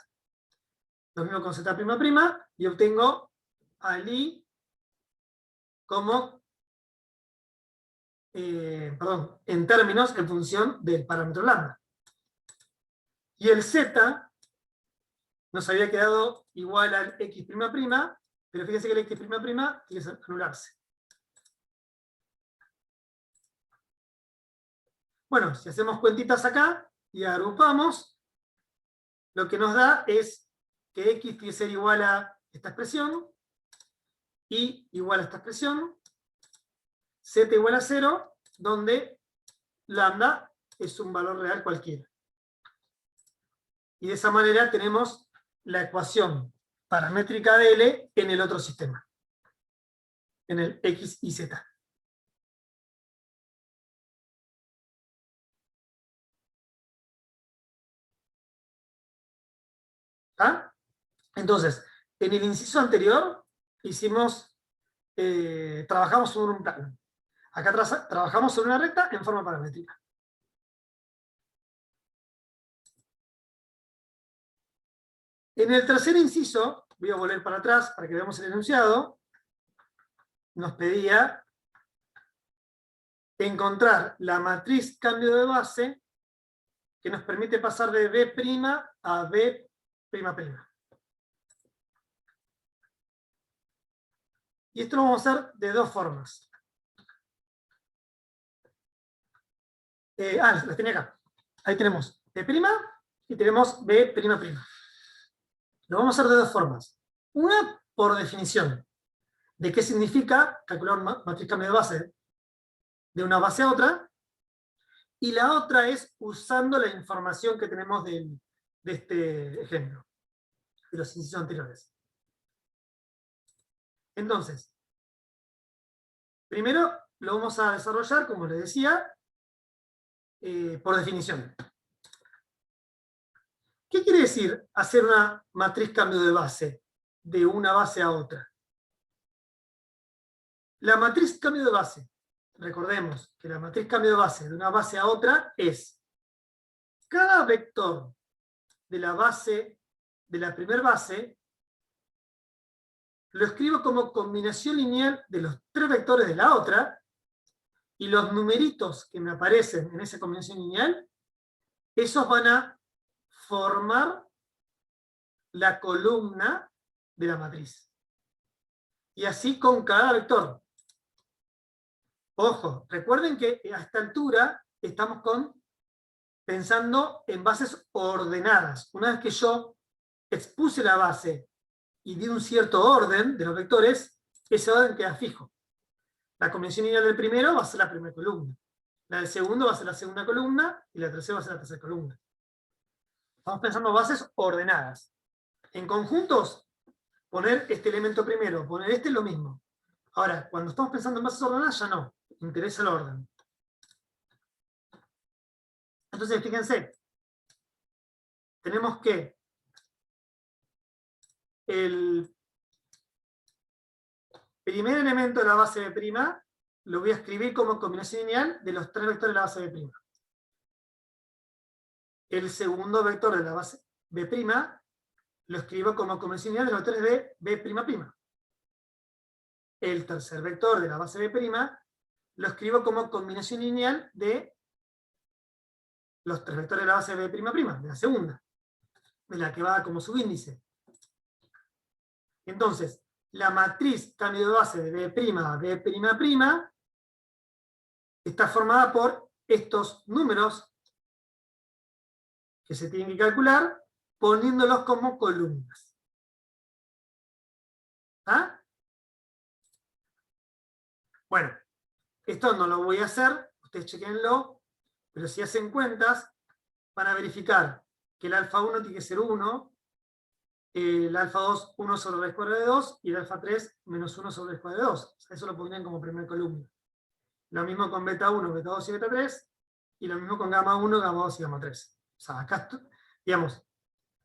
Lo mismo con Z', y obtengo al I como, en términos, en función del parámetro lambda. Y el Z nos había quedado igual al X', pero fíjense que el X', tiene que anularse. Bueno, si hacemos cuentitas acá y agrupamos, lo que nos da es que X tiene que ser igual a esta expresión, Y igual a esta expresión, Z igual a 0, donde lambda es un valor real cualquiera. Y de esa manera tenemos la ecuación paramétrica de L en el otro sistema, en el X y Z. ¿Ah? Entonces, en el inciso anterior trabajamos sobre un plano. Acá trabajamos sobre una recta en forma paramétrica. En el tercer inciso, voy a volver para atrás para que veamos el enunciado, nos pedía encontrar la matriz cambio de base que nos permite pasar de B' a B''. Y esto lo vamos a hacer de dos formas. Las tenía acá. Ahí tenemos B' y tenemos B''. Lo vamos a hacer de dos formas. Una, por definición, de qué significa calcular una matriz cambio de base de una base a otra, y la otra es usando la información que tenemos de este ejemplo, de los incisos anteriores. Entonces, primero lo vamos a desarrollar, como les decía, por definición. ¿Qué quiere decir hacer una matriz cambio de base de una base a otra? La matriz cambio de base, recordemos que la matriz cambio de base de una base a otra es cada vector de la base, de la primera base, lo escribo como combinación lineal de los tres vectores de la otra, y los numeritos que me aparecen en esa combinación lineal, esos van a formar la columna de la matriz. Y así con cada vector. Ojo, recuerden que a esta altura estamos pensando en bases ordenadas. Una vez que yo expuse la base y di un cierto orden de los vectores, ese orden queda fijo. La combinación lineal del primero va a ser la primera columna. La del segundo va a ser la segunda columna, y la tercera va a ser la tercera columna. Estamos pensando bases ordenadas. En conjuntos, poner este elemento primero, poner este es lo mismo. Ahora, cuando estamos pensando en bases ordenadas, ya no. Interesa el orden. Entonces, fíjense. Tenemos que el primer elemento de la base B' lo voy a escribir como combinación lineal de los tres vectores de la base B'. El segundo vector de la base B' lo escribo como combinación lineal de los vectores de B''. El tercer vector de la base B' lo escribo como combinación lineal de los tres vectores de la base B'', de la segunda, de la que va como subíndice. Entonces, la matriz cambio de base de B' a B'' está formada por estos números que se tienen que calcular poniéndolos como columnas. ¿Ah? Bueno, esto no lo voy a hacer, ustedes chequenlo, pero si hacen cuentas, van a verificar que el alfa 1 tiene que ser 1, el alfa 2, 1 sobre raíz cuadrada de 2, y el alfa 3, menos 1 sobre raíz cuadrada de 2. Eso lo pondrían como primera columna. lo mismo con beta 1, beta 2 y beta 3, y lo mismo con gamma 1, gamma 2 y gamma 3. O sea, acá, digamos,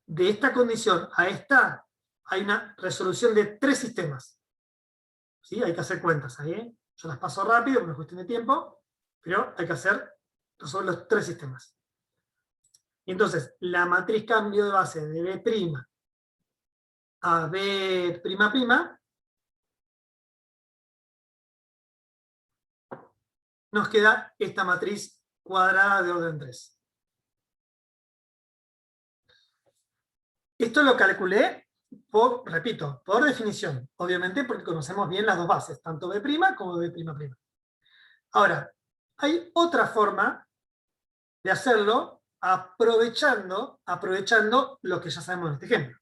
de esta condición a esta, hay una resolución de 3 sistemas. ¿Sí? Hay que hacer cuentas ahí, ¿eh? Yo las paso rápido por una cuestión de tiempo, pero hay que resolver los 3 sistemas. Y entonces, la matriz cambio de base de B' a B', nos queda esta matriz cuadrada de orden 3. Esto lo calculé, repito, por definición, obviamente porque conocemos bien las dos bases, tanto B' como B'. Ahora, hay otra forma de hacerlo aprovechando lo que ya sabemos en este ejemplo.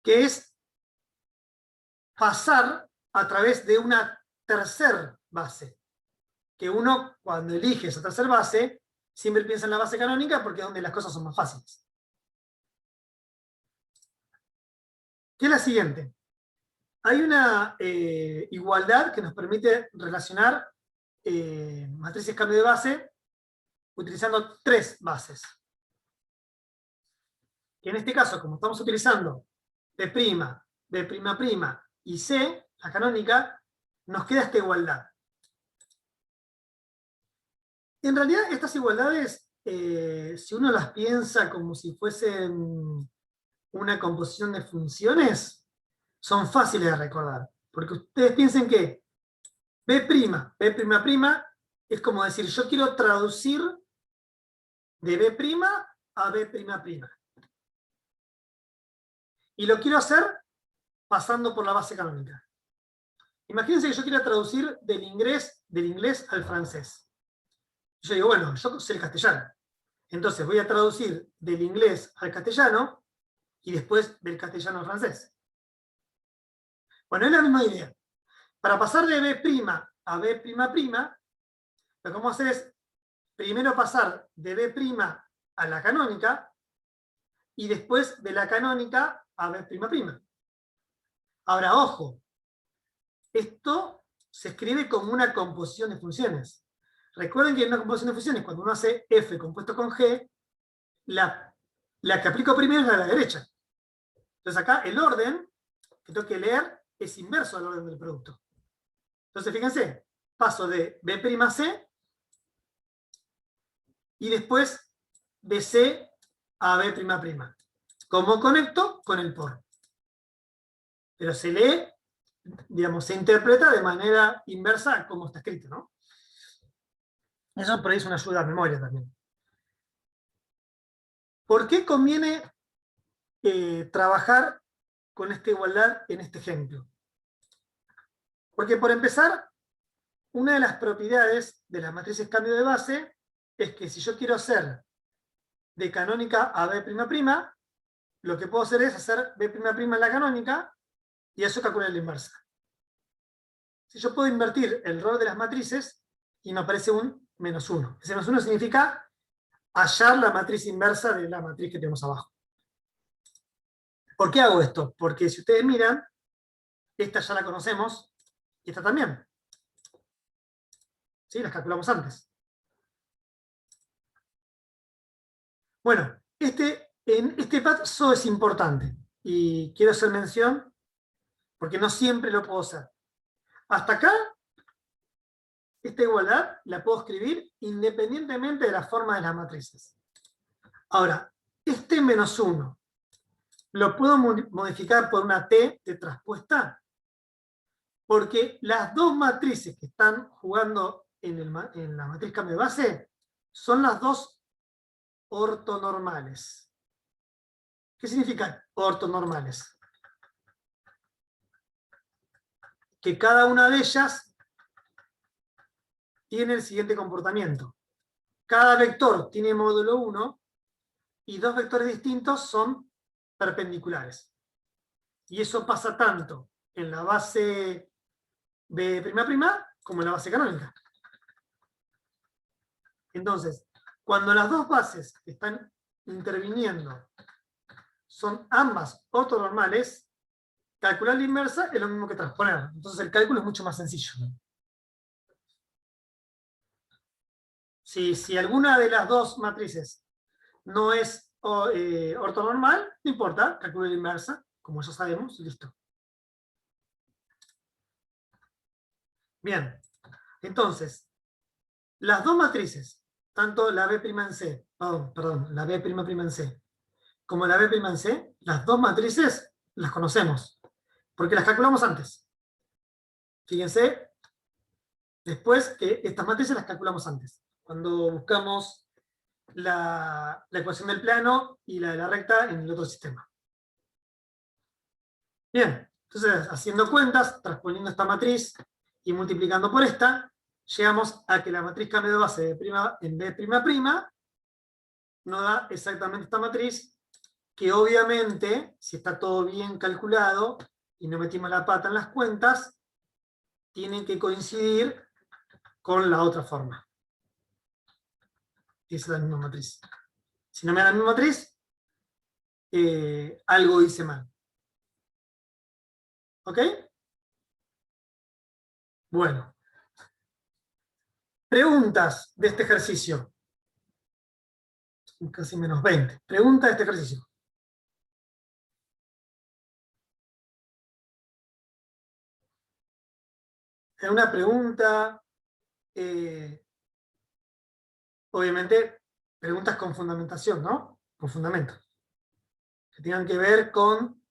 Que es pasar a través de una tercer base. Que uno, cuando elige esa tercer base, siempre piensa en la base canónica porque es donde las cosas son más fáciles. Que es la siguiente. Hay una igualdad que nos permite relacionar matrices cambio de base utilizando 3 bases. Que en este caso, como estamos utilizando B', B'' y C, la canónica, nos queda esta igualdad. En realidad, estas igualdades, si uno las piensa como si fuesen una composición de funciones, son fáciles de recordar. Porque ustedes piensen que B', es como decir, yo quiero traducir de B' a B'. Y lo quiero hacer pasando por la base canónica. Imagínense que yo quiero traducir del inglés al francés. Yo digo, bueno, yo sé el castellano. Entonces voy a traducir del inglés al castellano y después del castellano al francés. Bueno, es la misma idea. Para pasar de B' a B', lo que vamos a hacer es primero pasar de B' a la canónica y después de la canónica a B'. Ahora, ojo, esto se escribe como una composición de funciones. Recuerden que en una composición de funciones, cuando uno hace f compuesto con g, la que aplico primero es la de la derecha. Entonces acá el orden que tengo que leer es inverso al orden del producto. Entonces fíjense, paso de B' a C y después de C a B'. ¿Cómo conecto? Con el por. Pero se lee, digamos, se interpreta de manera inversa como está escrito, ¿no? Eso por ahí es una ayuda a memoria también. ¿Por qué conviene trabajar con esta igualdad en este ejemplo? Porque por empezar, una de las propiedades de las matrices cambio de base es que si yo quiero hacer de canónica a B', lo que puedo hacer es hacer B'' en la canónica y eso calcula la inversa. Si yo puedo invertir el rol de las matrices y me aparece un -1. Ese -1 significa hallar la matriz inversa de la matriz que tenemos abajo. ¿Por qué hago esto? Porque si ustedes miran, esta ya la conocemos y esta también. ¿Sí? Las calculamos antes. Bueno, en este paso es importante y quiero hacer mención porque no siempre lo puedo hacer. Hasta acá, esta igualdad la puedo escribir independientemente de la forma de las matrices. Ahora, este -1, ¿lo puedo modificar por una T de traspuesta? Porque las dos matrices que están jugando en la matriz cambio de base son las dos ortonormales. ¿Qué significan ortonormales? Que cada una de ellas tiene el siguiente comportamiento. Cada vector tiene módulo 1 y dos vectores distintos son perpendiculares. Y eso pasa tanto en la base B'' como en la base canónica. Entonces, cuando las dos bases que están interviniendo son ambas ortonormales, calcular la inversa es lo mismo que transponer. Entonces el cálculo es mucho más sencillo. Si alguna de las dos matrices no es ortonormal, no importa, calculo la inversa, como ya sabemos, y listo. Bien, entonces, las dos matrices, tanto la B' en C, perdón, la B' en C, como la B' en C, las dos matrices las conocemos, porque las calculamos antes. Fíjense, después que estas matrices las calculamos antes. Cuando buscamos la ecuación del plano y la de la recta en el otro sistema. Bien, entonces haciendo cuentas, transponiendo esta matriz y multiplicando por esta, llegamos a que la matriz cambio de base de prima en B'' nos da exactamente esta matriz, que obviamente, si está todo bien calculado y no metimos la pata en las cuentas, tiene que coincidir con la otra forma. Esa es la misma matriz. Si no me da la misma matriz, algo hice mal. ¿Ok? Bueno. Preguntas de este ejercicio. Casi menos 20. Pregunta de este ejercicio. Es una pregunta, obviamente, preguntas con fundamentación, ¿no? Con fundamento. Que tengan que ver con,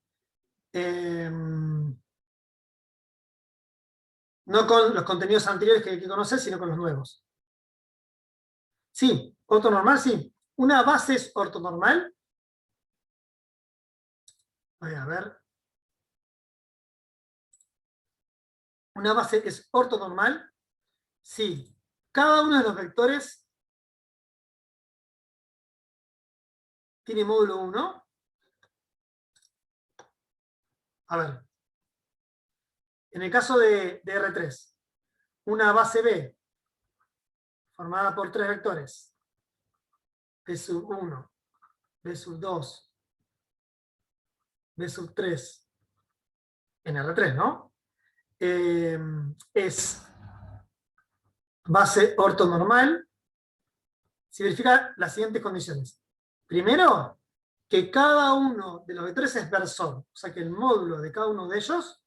no con los contenidos anteriores que hay que conocer, sino con los nuevos. Sí, ortonormal, sí. ¿Una base es ortonormal? Voy a ver. ¿Una base es ortonormal? Sí. Cada uno de los vectores tiene módulo 1. A ver. En el caso de R3, una base B formada por tres vectores, B sub 1, B sub 2, B sub 3, en R3, ¿no? Es base ortonormal si verifica las siguientes condiciones. Primero, que cada uno de los vectores es versor, o sea que el módulo de cada uno de ellos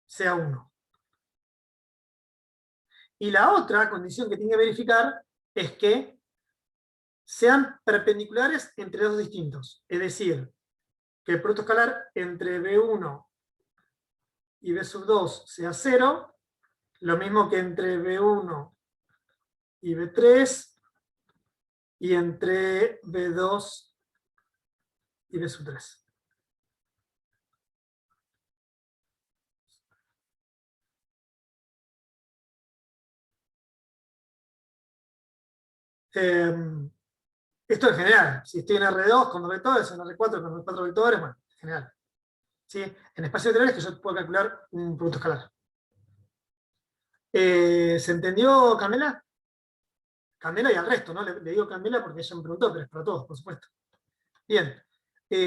sea 1. Y la otra condición que tiene que verificar es que sean perpendiculares entre dos distintos. Es decir, que el producto escalar entre B1 y B sub 2 sea 0, lo mismo que entre B1 y B3, y entre B2 y B sub 3. Esto en general, si estoy en R2 con dos vectores, en R4 con los 4 vectores, bueno, en general. ¿Sí? En espacio vectorial es que yo puedo calcular un producto escalar. ¿Se entendió, Camila? Camila y al resto, ¿no? Le digo Camila porque ella me preguntó, pero es para todos, por supuesto. Bien.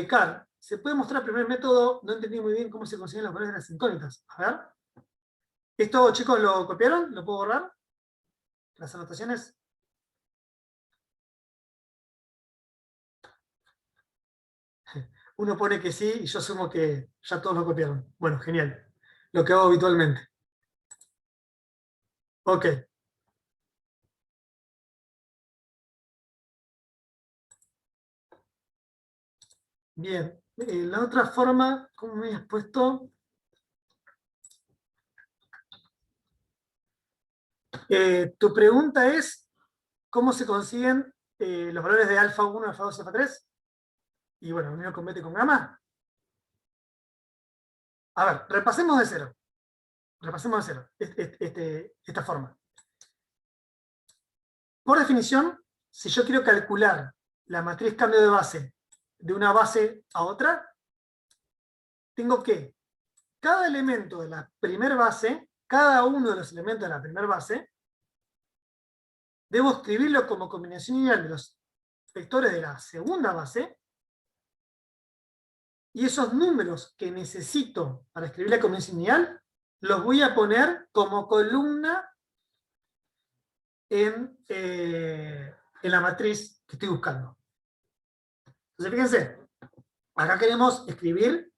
Carl, ¿se puede mostrar el primer método? No entendí muy bien cómo se consiguen los valores de las incógnitas. A ver. ¿Esto, chicos, lo copiaron? ¿Lo puedo borrar? ¿Las anotaciones? Uno pone que sí y yo asumo que ya todos lo copiaron. Bueno, genial. Lo que hago habitualmente. Ok. Bien. La otra forma, ¿cómo me habías puesto? Tu pregunta es, ¿cómo se consiguen los valores de alfa 1, alfa 2 y alfa 3? Y bueno, unido con beta y con gamma. A ver, repasemos de cero. Repasemos de cero. Esta forma. Por definición, si yo quiero calcular la matriz cambio de base de una base a otra, tengo que cada elemento de la primera base, cada uno de los elementos de la primera base, debo escribirlo como combinación lineal de los vectores de la segunda base, y esos números que necesito para escribir la combinación lineal, los voy a poner como columna en la matriz que estoy buscando. Entonces fíjense, acá queremos escribir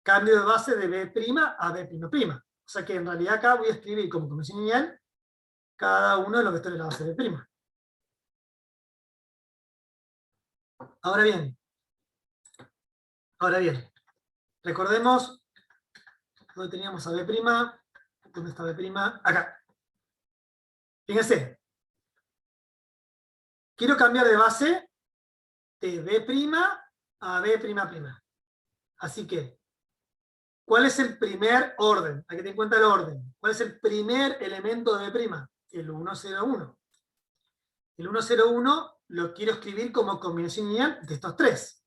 cambio de base de B' a B''. O sea que en realidad acá voy a escribir como combinación lineal cada uno de los vectores de la base B'. Ahora bien, recordemos dónde teníamos a B', ¿dónde está B'? Acá. Fíjense, quiero cambiar de base de B' a B''. Así que, ¿cuál es el primer orden? Hay que tener en cuenta el orden. ¿Cuál es el primer elemento de B'? El 1,0,1. El 1,0,1 lo quiero escribir como combinación lineal de estos tres.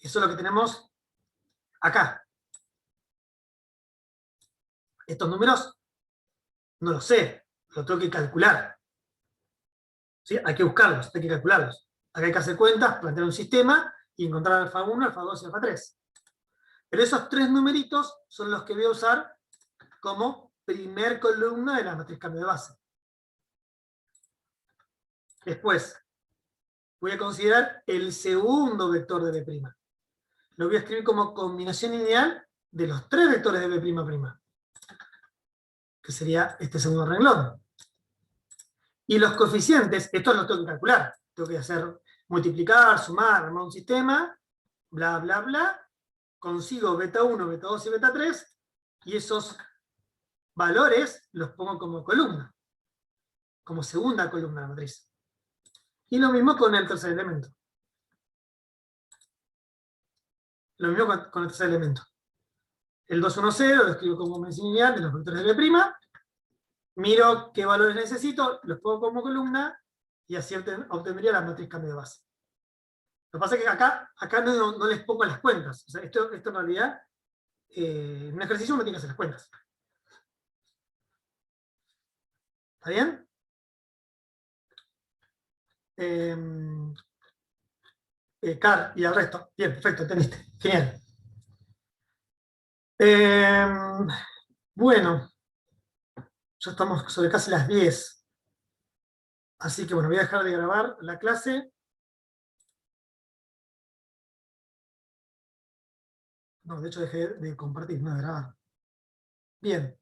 Eso es lo que tenemos acá. Estos números no los sé, los tengo que calcular. ¿Sí? Hay que buscarlos, hay que calcularlos. Acá hay que hacer cuentas, plantear un sistema y encontrar alfa 1, alfa 2 y alfa 3. Pero esos tres numeritos son los que voy a usar como primer columna de la matriz cambio de base. Después, voy a considerar el segundo vector de B'. Lo voy a escribir como combinación lineal de los tres vectores de B'', que sería este segundo renglón. Y los coeficientes, estos los tengo que calcular. Tengo que hacer multiplicar, sumar, armar un sistema, bla, bla, bla. Consigo beta 1, beta 2 y beta 3, y esos valores los pongo como columna, como segunda columna de la matriz. Y lo mismo con el tercer elemento. Lo mismo con el tercer elemento. El 210 lo escribo como combinación lineal de los vectores de B', miro qué valores necesito, los pongo como columna, y así obtendría la matriz cambio de base. Lo que pasa es que acá no les pongo las cuentas. O sea, esto en realidad, en un ejercicio uno tiene que hacer las cuentas. ¿Está bien? Car y el resto. Bien, perfecto, entendiste. Genial. Bueno, ya estamos sobre casi las 10. Así que bueno, voy a dejar de grabar la clase. No, de hecho dejé de compartir, no de grabar. Bien.